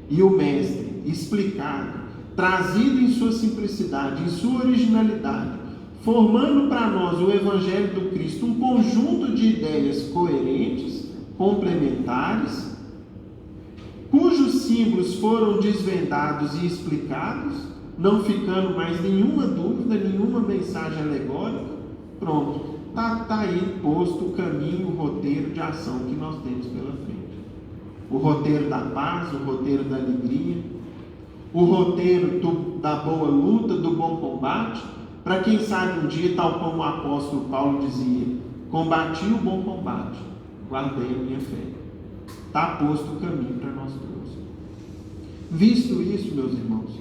E o Mestre, explicado, trazido em sua simplicidade, em sua originalidade, formando para nós o Evangelho do Cristo um conjunto de ideias coerentes, complementares, cujos símbolos foram desvendados e explicados, não ficando mais nenhuma dúvida, nenhuma mensagem alegórica. Pronto, está aí posto o caminho, o roteiro de ação que nós temos pela frente. O roteiro da paz, o roteiro da alegria, o roteiro da boa luta, do bom combate, para quem sabe um dia, tal como o apóstolo Paulo dizia: combati o bom combate, guardei a minha fé. Está posto o caminho para nós todos. Visto isso, meus irmãos,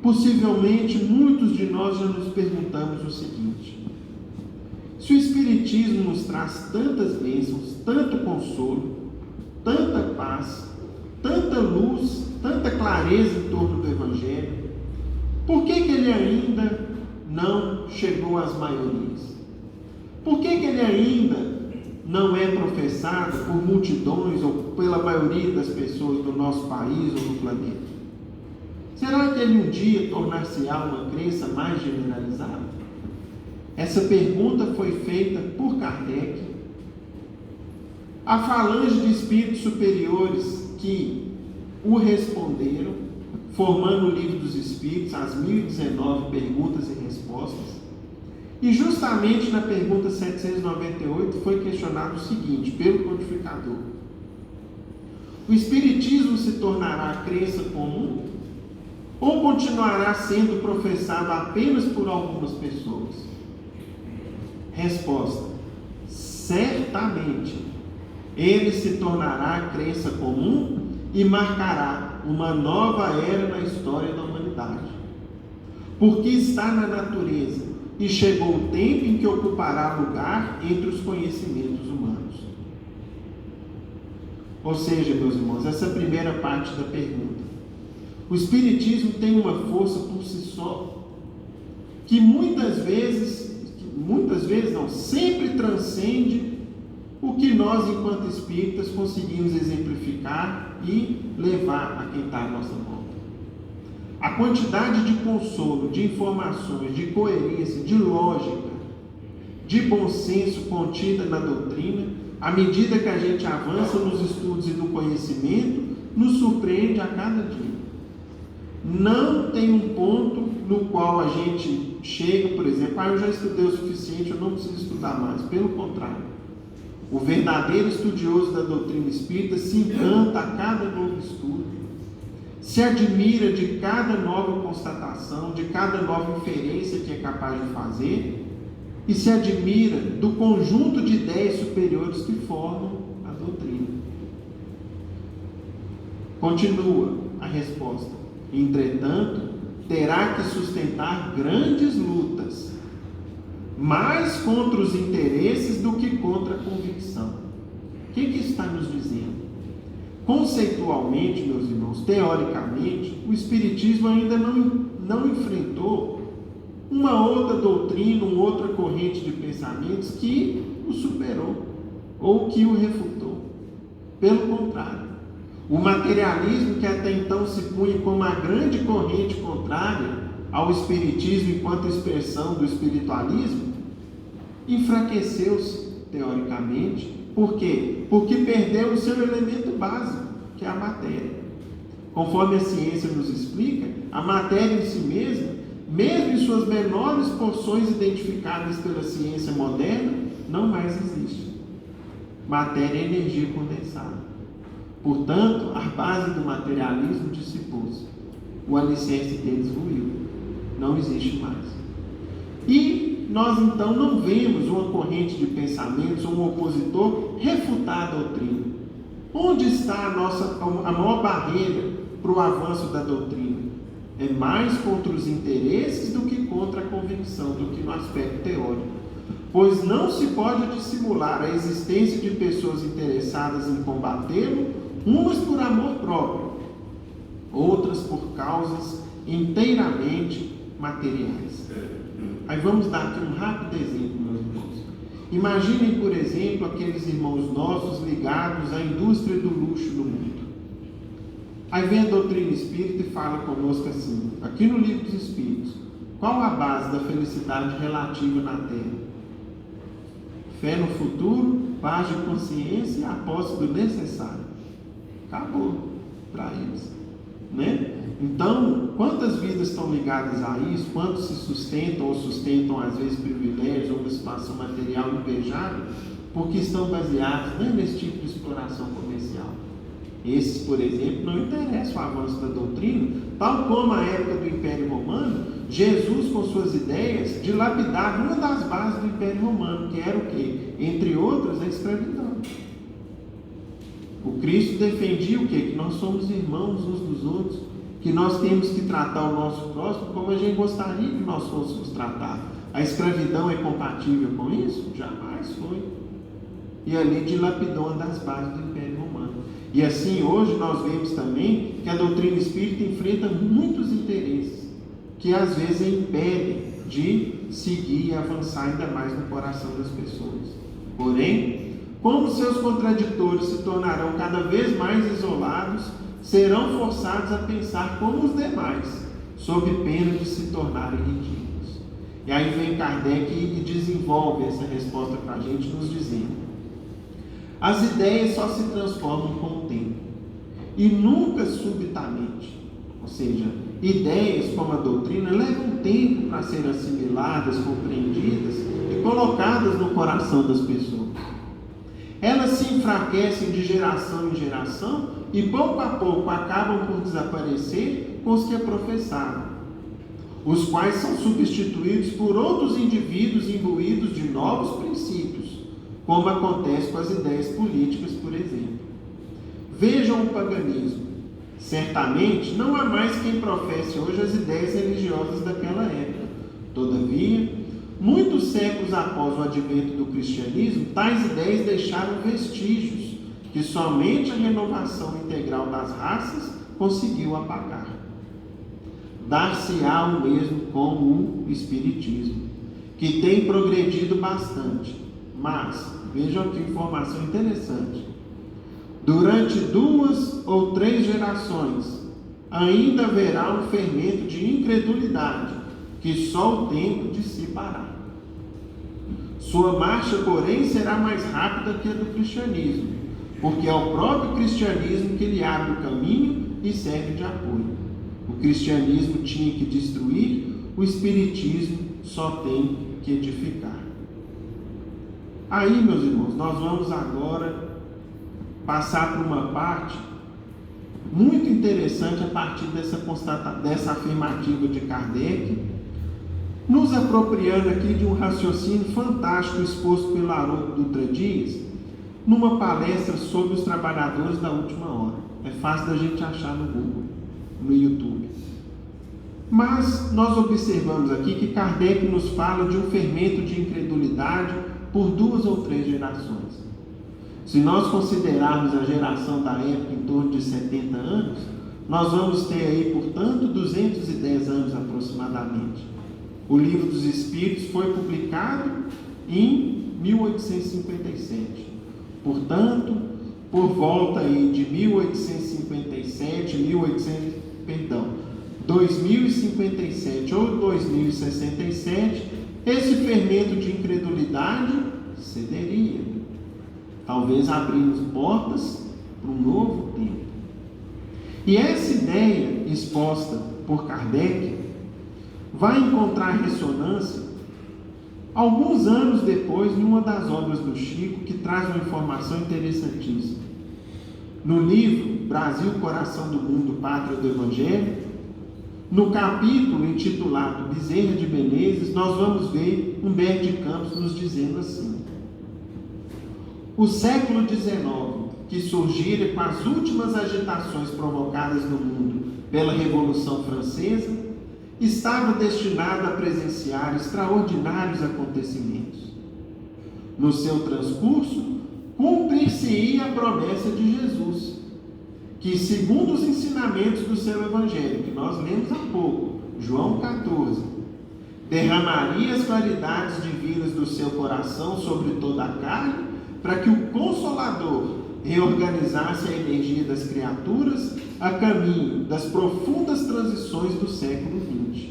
possivelmente muitos de nós já nos perguntamos o seguinte: se o Espiritismo nos traz tantas bênçãos, tanto consolo, tanta paz, tanta luz, tanta clareza em torno do Evangelho, por que ele ainda não chegou às maiorias? Por que ele ainda não é professado por multidões ou pela maioria das pessoas do nosso país ou do planeta? Será que ele um dia tornar-se-á uma crença mais generalizada? Essa pergunta foi feita por Kardec. A falange de espíritos superiores que o responderam, formando o Livro dos Espíritos, as 1019 perguntas e respostas. E justamente na pergunta 798 foi questionado o seguinte, pelo codificador: o Espiritismo se tornará crença comum ou continuará sendo professado apenas por algumas pessoas? Resposta: certamente ele se tornará crença comum e marcará uma nova era na história da humanidade, porque está na natureza e chegou o tempo em que ocupará lugar entre os conhecimentos humanos. Ou seja, meus irmãos, essa primeira parte da pergunta: o Espiritismo tem uma força por si só, que muitas vezes não, sempre transcende o que nós, enquanto espíritas, conseguimos exemplificar e levar a quem está à nossa volta. A quantidade de consolo, de informações, de coerência, de lógica, de bom senso contida na doutrina, à medida que a gente avança nos estudos e no conhecimento, nos surpreende a cada dia. Não tem um ponto no qual a gente chega, por exemplo, eu já estudei o suficiente, eu não preciso estudar mais. Pelo contrário, o verdadeiro estudioso da doutrina espírita se encanta a cada novo estudo, se admira de cada nova constatação, de cada nova inferência que é capaz de fazer, e se admira do conjunto de ideias superiores que formam a doutrina. Continua a resposta: entretanto, terá que sustentar grandes lutas, mais contra os interesses do que contra a convicção. O que isso está nos dizendo? Conceitualmente, meus irmãos, teoricamente, o Espiritismo ainda não enfrentou uma outra doutrina, uma outra corrente de pensamentos que o superou ou que o refutou. Pelo contrário, o materialismo, que até então se punha como a grande corrente contrária ao Espiritismo enquanto expressão do espiritualismo, enfraqueceu-se teoricamente. Por quê? Porque perdeu o seu elemento básico, que é a matéria. Conforme a ciência nos explica, a matéria em si mesma, mesmo em suas menores porções identificadas pela ciência moderna, não mais existe. Matéria é energia condensada. Portanto, a base do materialismo dissipou-se. O alicerce deles ruiu. Não existe mais. E nós então não vemos uma corrente de pensamentos ou um opositor refutar a doutrina. Onde está a maior barreira para o avanço da doutrina? É mais contra os interesses do que contra a convicção, do que no aspecto teórico. Pois não se pode dissimular a existência de pessoas interessadas em combatê-lo, umas por amor próprio, outras por causas inteiramente materiais. Aí vamos dar aqui um rápido exemplo, meus irmãos. Imaginem, por exemplo, aqueles irmãos nossos ligados à indústria do luxo no mundo. Aí vem a doutrina espírita e fala conosco assim, aqui no Livro dos Espíritos: qual a base da felicidade relativa na Terra? Fé no futuro, paz de consciência e a posse do necessário. Acabou para eles, né? Então, quantas vidas estão ligadas a isso? Quantos se sustentam ou sustentam às vezes privilégios ou uma situação material invejável porque estão baseados, né, nesse tipo de exploração comercial? Esses, por exemplo, não interessam o avanço da doutrina, tal como a época do Império Romano, Jesus, com suas ideias, dilapidava uma das bases do Império Romano, que era o quê? Entre outras, a escravidão. O Cristo defendia o quê? Que nós somos irmãos uns dos outros, que nós temos que tratar o nosso próximo como a gente gostaria que nós fôssemos tratados. A escravidão é compatível com isso? Jamais foi. E ali dilapidou uma das bases do Império Romano. E assim, hoje nós vemos também que a doutrina espírita enfrenta muitos interesses, que às vezes impedem de seguir e avançar ainda mais no coração das pessoas. Porém, como seus contraditores se tornarão cada vez mais isolados, serão forçados a pensar como os demais, sob pena de se tornarem ridículos. E aí vem Kardec e desenvolve essa resposta para a gente, nos dizendo: as ideias só se transformam com o tempo, e nunca subitamente. Ou seja, ideias como a doutrina levam tempo para serem assimiladas, compreendidas e colocadas no coração das pessoas. Elas se enfraquecem de geração em geração e pouco a pouco acabam por desaparecer com os que a professaram, os quais são substituídos por outros indivíduos imbuídos de novos princípios, como acontece com as ideias políticas, por exemplo. Vejam o paganismo. Certamente não há mais quem professe hoje as ideias religiosas daquela época. Todavia, muitos séculos após o advento do cristianismo, tais ideias deixaram vestígios que somente a renovação integral das raças conseguiu apagar. Dar-se-á o mesmo com o espiritismo, que tem progredido bastante, mas, vejam aqui informação interessante, durante 2 ou 3 gerações ainda haverá um fermento de incredulidade que só o tempo dissipará. Sua marcha, porém, será mais rápida que a do cristianismo, porque é o próprio cristianismo que lhe abre o caminho e serve de apoio. O cristianismo tinha que destruir, o espiritismo só tem que edificar. Aí, meus irmãos, nós vamos agora passar por uma parte muito interessante a partir dessa afirmativa de Kardec, nos apropriando aqui de um raciocínio fantástico exposto pelo Haroldo Dutra Dias, numa palestra sobre os trabalhadores da última hora. É fácil da gente achar no Google, no YouTube. Mas nós observamos aqui que Kardec nos fala de um fermento de incredulidade por 2 ou 3 gerações. Se nós considerarmos a geração da época em torno de 70 anos, nós vamos ter aí, portanto, 210 anos aproximadamente. O Livro dos Espíritos foi publicado em 1857. Portanto, por volta aí de 2057 ou 2067, esse fermento de incredulidade cederia, talvez abrindo portas para um novo tempo. E essa ideia exposta por Kardec vai encontrar ressonância alguns anos depois em uma das obras do Chico, que traz uma informação interessantíssima. No livro Brasil, Coração do Mundo, Pátria do Evangelho, no capítulo intitulado Bezerra de Menezes, nós vamos ver Humberto de Campos nos dizendo assim: o século XIX, que surgira com as últimas agitações provocadas no mundo pela Revolução Francesa, estava destinado a presenciar extraordinários acontecimentos. No seu transcurso, cumprir-se-ia a promessa de Jesus, que, segundo os ensinamentos do seu Evangelho, que nós lemos há pouco, João 14, derramaria as claridades divinas do seu coração sobre toda a carne, para que o Consolador reorganizasse a energia das criaturas a caminho das profundas transições do século XX.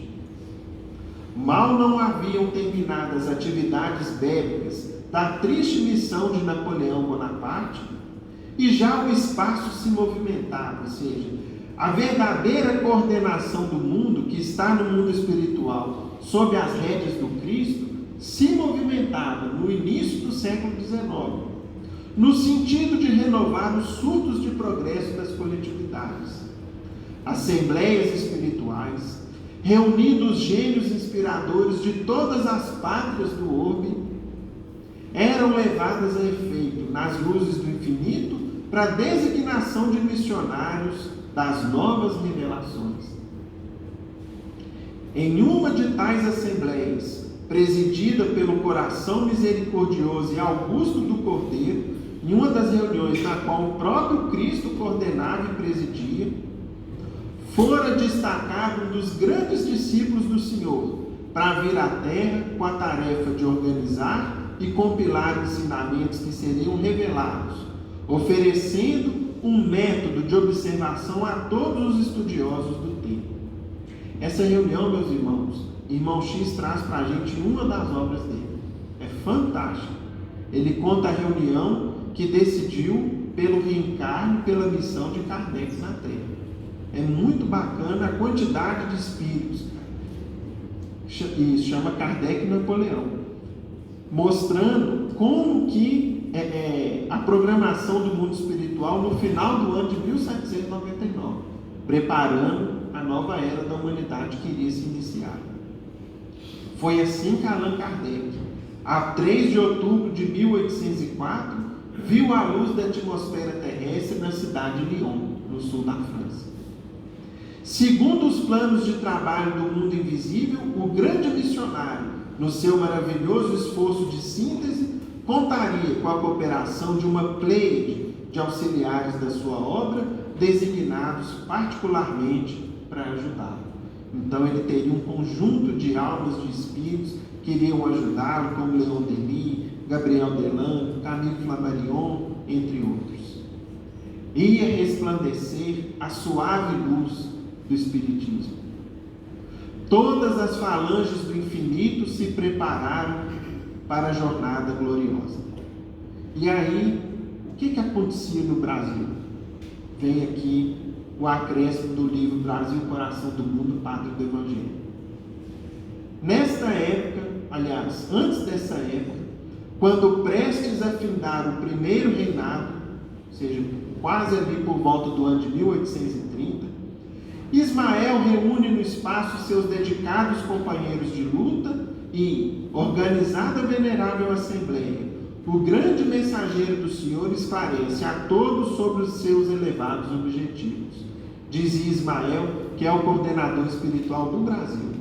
Mal não haviam terminado as atividades bélicas da triste missão de Napoleão Bonaparte, e já o espaço se movimentava, ou seja, a verdadeira coordenação do mundo, que está no mundo espiritual, sob as rédeas do Cristo, se movimentava no início do século XIX, no sentido de renovar os surtos de progresso das coletividades. Assembleias espirituais, reunindo os gênios inspiradores de todas as pátrias do orbe, eram levadas a efeito nas luzes do infinito para a designação de missionários das novas revelações. Em uma de tais assembleias, presidida pelo coração misericordioso e augusto do Cordeiro, em uma das reuniões na qual o próprio Cristo coordenava e presidia, fora destacado um dos grandes discípulos do Senhor para vir à Terra com a tarefa de organizar e compilar ensinamentos que seriam revelados, oferecendo um método de observação a todos os estudiosos do tempo. Essa reunião, meus irmãos, Irmão X traz para a gente uma das obras dele. É fantástico. Ele conta a reunião que decidiu pelo reencarne, pela missão de Kardec na Terra. É muito bacana a quantidade de espíritos. Isso chama Kardec e Napoleão, mostrando como que a programação do mundo espiritual no final do ano de 1799, preparando a nova era da humanidade que iria se iniciar. Foi assim que Allan Kardec, a 3 de outubro de 1804, viu a luz da atmosfera terrestre na cidade de Lyon, no sul da França. Segundo os planos de trabalho do mundo invisível, o grande missionário, no seu maravilhoso esforço de síntese, contaria com a cooperação de uma pleiade de auxiliares da sua obra, designados particularmente para ajudá-lo. Então ele teria um conjunto de almas de espíritos que iriam ajudá-lo, como Leon Denis, Gabriel Delan, Camille Flammarion, entre outros. Ia resplandecer a suave luz do Espiritismo. Todas as falanges do infinito se prepararam para a jornada gloriosa. E aí, o que acontecia no Brasil? Vem aqui o acréscimo do livro Brasil, Coração do Mundo, Pátria do Evangelho. Nesta nesta época, aliás, antes dessa época, quando prestes a findar o primeiro reinado, ou seja, quase ali por volta do ano de 1830, Ismael reúne no espaço seus dedicados companheiros de luta e, organizada a venerável assembleia, o grande mensageiro do Senhor esclarece a todos sobre os seus elevados objetivos. Dizia Ismael, que é o coordenador espiritual do Brasil: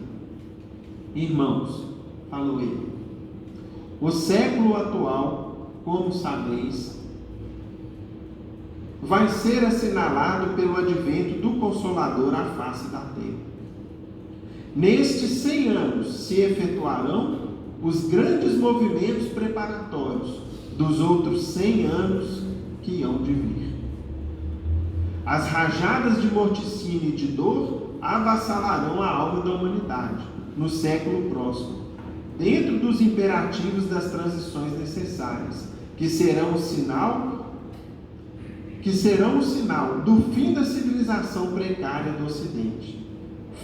irmãos, falou ele, o século atual, como sabeis, vai ser assinalado pelo advento do Consolador à face da terra. Nestes 100 anos se efetuarão os grandes movimentos preparatórios dos outros 100 anos que hão de vir. As rajadas de morticínio e de dor avassalarão a alma da humanidade no século próximo, dentro dos imperativos das transições necessárias, que serão o sinal do fim da civilização precária do Ocidente.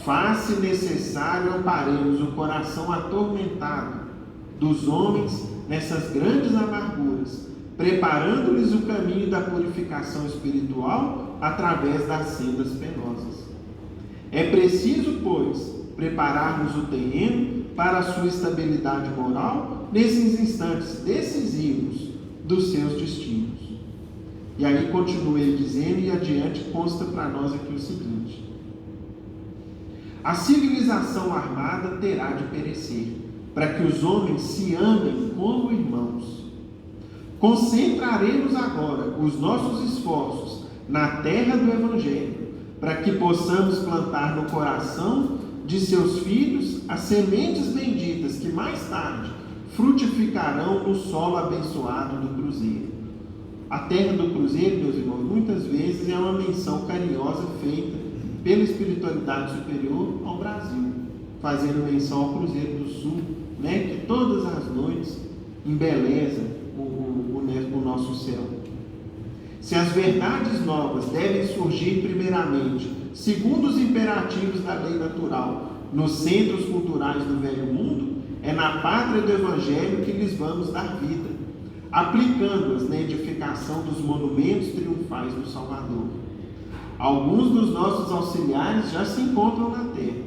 Faz-se necessário amparemos o coração atormentado dos homens nessas grandes amarguras, preparando-lhes o caminho da purificação espiritual através das sendas penosas. É preciso, pois, prepararmos o terreno para a sua estabilidade moral nesses instantes decisivos dos seus destinos. E aí continua ele dizendo, e adiante consta para nós aqui o seguinte: a civilização armada terá de perecer, para que os homens se amem como irmãos. Concentraremos agora os nossos esforços na terra do Evangelho, para que possamos plantar no coração de seus filhos as sementes benditas que mais tarde frutificarão no solo abençoado do cruzeiro. A terra do cruzeiro, meus irmãos, muitas vezes é uma menção carinhosa feita pela espiritualidade superior ao Brasil, fazendo menção ao Cruzeiro do Sul, que todas as noites embeleza o nosso céu. Se as verdades novas devem surgir primeiramente, segundo os imperativos da lei natural, nos centros culturais do velho mundo, é na pátria do Evangelho que lhes vamos dar vida, aplicando-as na edificação dos monumentos triunfais do Salvador. Alguns dos nossos auxiliares já se encontram na terra,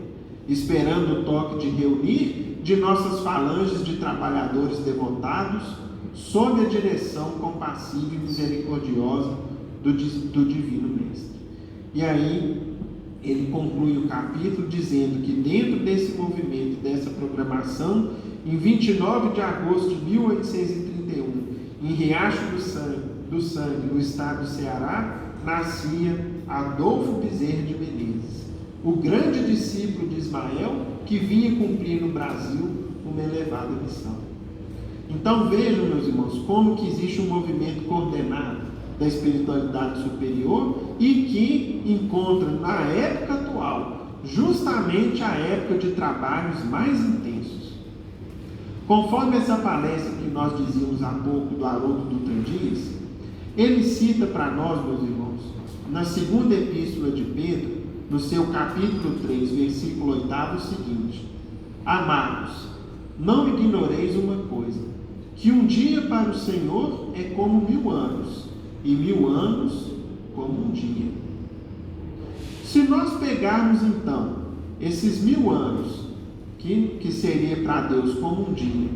esperando o toque de reunir de nossas falanges de trabalhadores devotados, sob a direção compassiva e misericordiosa do Divino Mestre. E aí, ele conclui o capítulo dizendo que dentro desse movimento, dessa programação, em 29 de agosto de 1831, em Riacho do Sangue, no estado do Ceará, nascia Adolfo Bezerra de Menezes, o grande discípulo de Ismael, que vinha cumprir no Brasil uma elevada missão. Então vejam, meus irmãos, como que existe um movimento coordenado da espiritualidade superior e que encontra na época atual justamente a época de trabalhos mais intensos. Conforme essa palestra que nós dizíamos há pouco do Haroldo Dutra Dias, ele cita para nós, meus irmãos, na segunda epístola de Pedro, no seu capítulo 3, versículo 8, o seguinte: amados, não ignoreis uma coisa, que um dia para o Senhor é como 1000 anos, e 1000 anos como um dia. Se nós pegarmos então esses 1000 anos, que seria para Deus como um dia,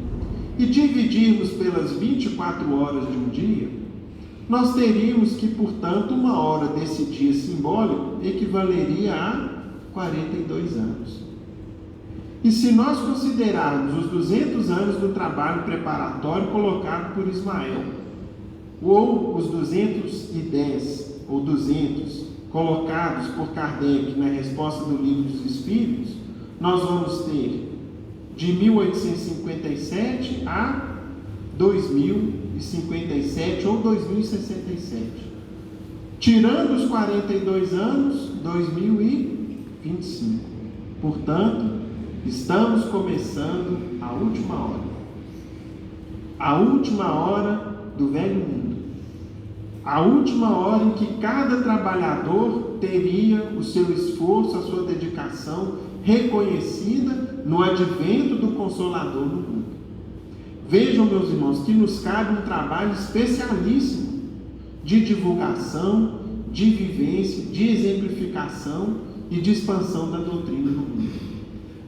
e dividirmos pelas 24 horas de um dia, nós teríamos que, portanto, 1 hora desse dia simbólico equivaleria a 42 anos. E se nós considerarmos os 200 anos do trabalho preparatório colocado por Ismael, ou os 210 ou 200 colocados por Kardec na resposta do Livro dos Espíritos, nós vamos ter de 1857 a 2057 ou 2067. Tirando os 42 anos, 2025. Portanto, estamos começando a última hora. A última hora do velho mundo. A última hora em que cada trabalhador teria o seu esforço, a sua dedicação reconhecida no advento do Consolador no mundo. Vejam, meus irmãos, que nos cabe um trabalho especialíssimo de divulgação, de vivência, de exemplificação e de expansão da doutrina no mundo.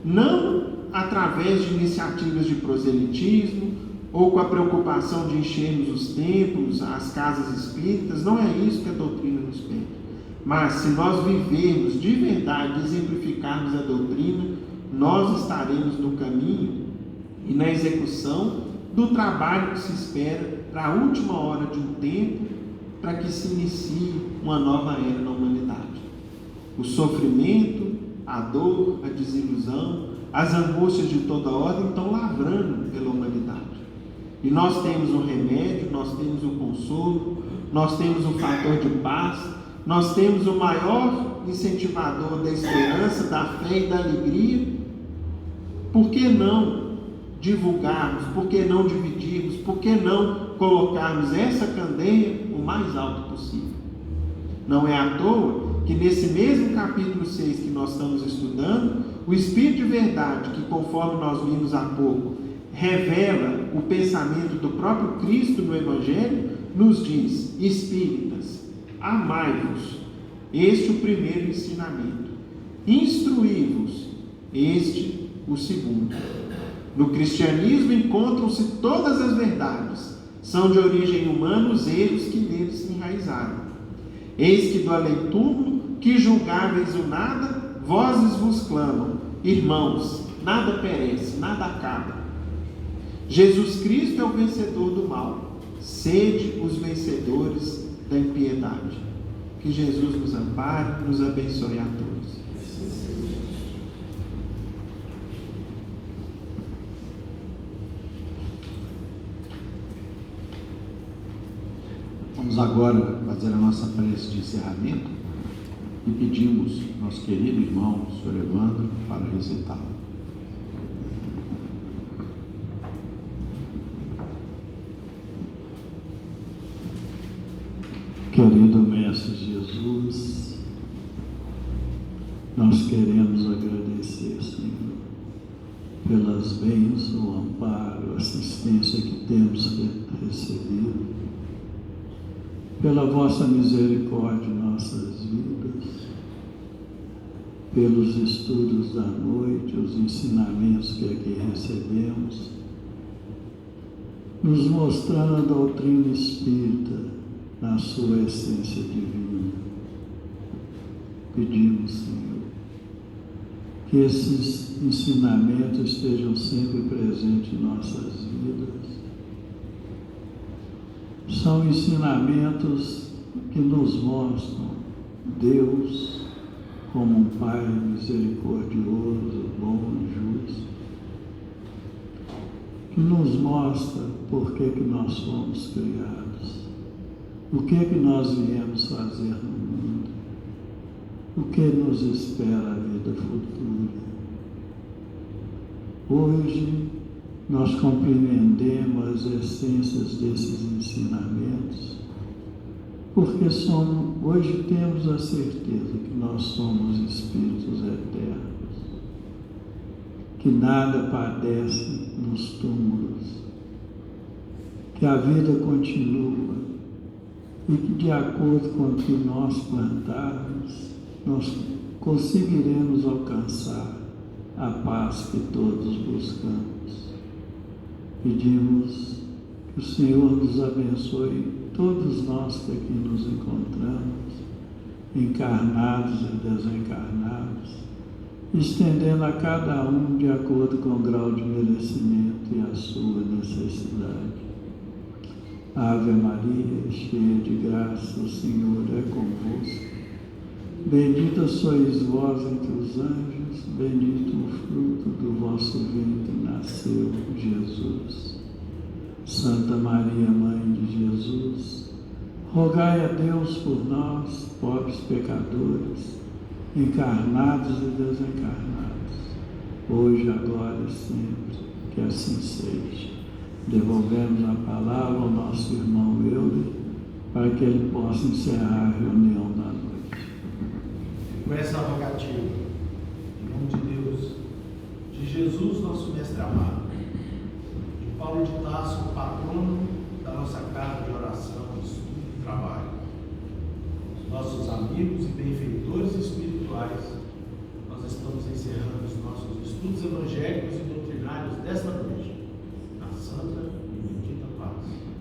Não através de iniciativas de proselitismo ou com a preocupação de enchermos os templos, as casas espíritas. Não é isso que a doutrina nos pede. Mas se nós vivermos de verdade, exemplificarmos a doutrina, nós estaremos no caminho e na execução do trabalho que se espera para a última hora de um tempo, para que se inicie uma nova era na humanidade. O sofrimento, a dor, a desilusão, as angústias de toda ordem estão lavrando pela humanidade. E nós temos um remédio, nós temos um consolo, nós temos um fator de paz, nós temos o maior incentivador da esperança, da fé e da alegria. Por que não divulgarmos? Por que não dividirmos? Por que não colocarmos essa candeia o mais alto possível? Não é à toa que nesse mesmo capítulo 6 que nós estamos estudando, o Espírito de Verdade, que conforme nós vimos há pouco, revela o pensamento do próprio Cristo no Evangelho, nos diz: espíritas, amai-vos, este o primeiro ensinamento, instruí-vos, este o segundo. No cristianismo encontram-se todas as verdades, são de origem humana os erros que neles se enraizaram. Eis que do além-túmulo, que julgáveis o nada, vozes vos clamam: irmãos, nada perece, nada acaba. Jesus Cristo é o vencedor do mal, sede os vencedores da impiedade. Que Jesus nos ampare, nos abençoe a todos. Vamos agora fazer a nossa prece de encerramento e pedimos nosso querido irmão, o Sr. Evandro, para recitá-lo. Querido Mestre Jesus, nós queremos agradecer, Senhor, pelas bênçãos, o amparo, a assistência que temos recebido, pela vossa misericórdia em nossas vidas, pelos estudos da noite, os ensinamentos que aqui recebemos, nos mostrando a doutrina espírita na sua essência divina. Pedimos, Senhor, que esses ensinamentos estejam sempre presentes em nossas vidas. São ensinamentos que nos mostram Deus como um Pai misericordioso, bom e justo, que nos mostra por que nós fomos criados, o que nós viemos fazer no mundo, o que nos espera a vida futura. Hoje nós compreendemos as essências desses ensinamentos, porque hoje temos a certeza que nós somos espíritos eternos, que nada padece nos túmulos, que a vida continua e que, de acordo com o que nós plantarmos, nós conseguiremos alcançar a paz que todos buscamos. Pedimos que o Senhor nos abençoe, todos nós que aqui nos encontramos, encarnados e desencarnados, estendendo a cada um de acordo com o grau de merecimento e a sua necessidade. Ave Maria, cheia de graça, o Senhor é convosco. Bendita sois vós entre os anjos, bendito o fruto do vosso ventre nasceu, Jesus. Santa Maria, Mãe de Jesus, rogai a Deus por nós, pobres pecadores, encarnados e desencarnados, hoje, agora e sempre, que assim seja. Devolvemos a palavra ao nosso irmão Euler, para que ele possa encerrar a reunião da noite. Com essa rogativa, em nome de Deus, Jesus, nosso mestre amado, de Paulo de Tarso, o patrono da nossa casa de oração, estudo e trabalho, os nossos amigos e benfeitores espirituais, nós estamos encerrando os nossos estudos evangélicos e doutrinários desta noite, na santa e bendita paz.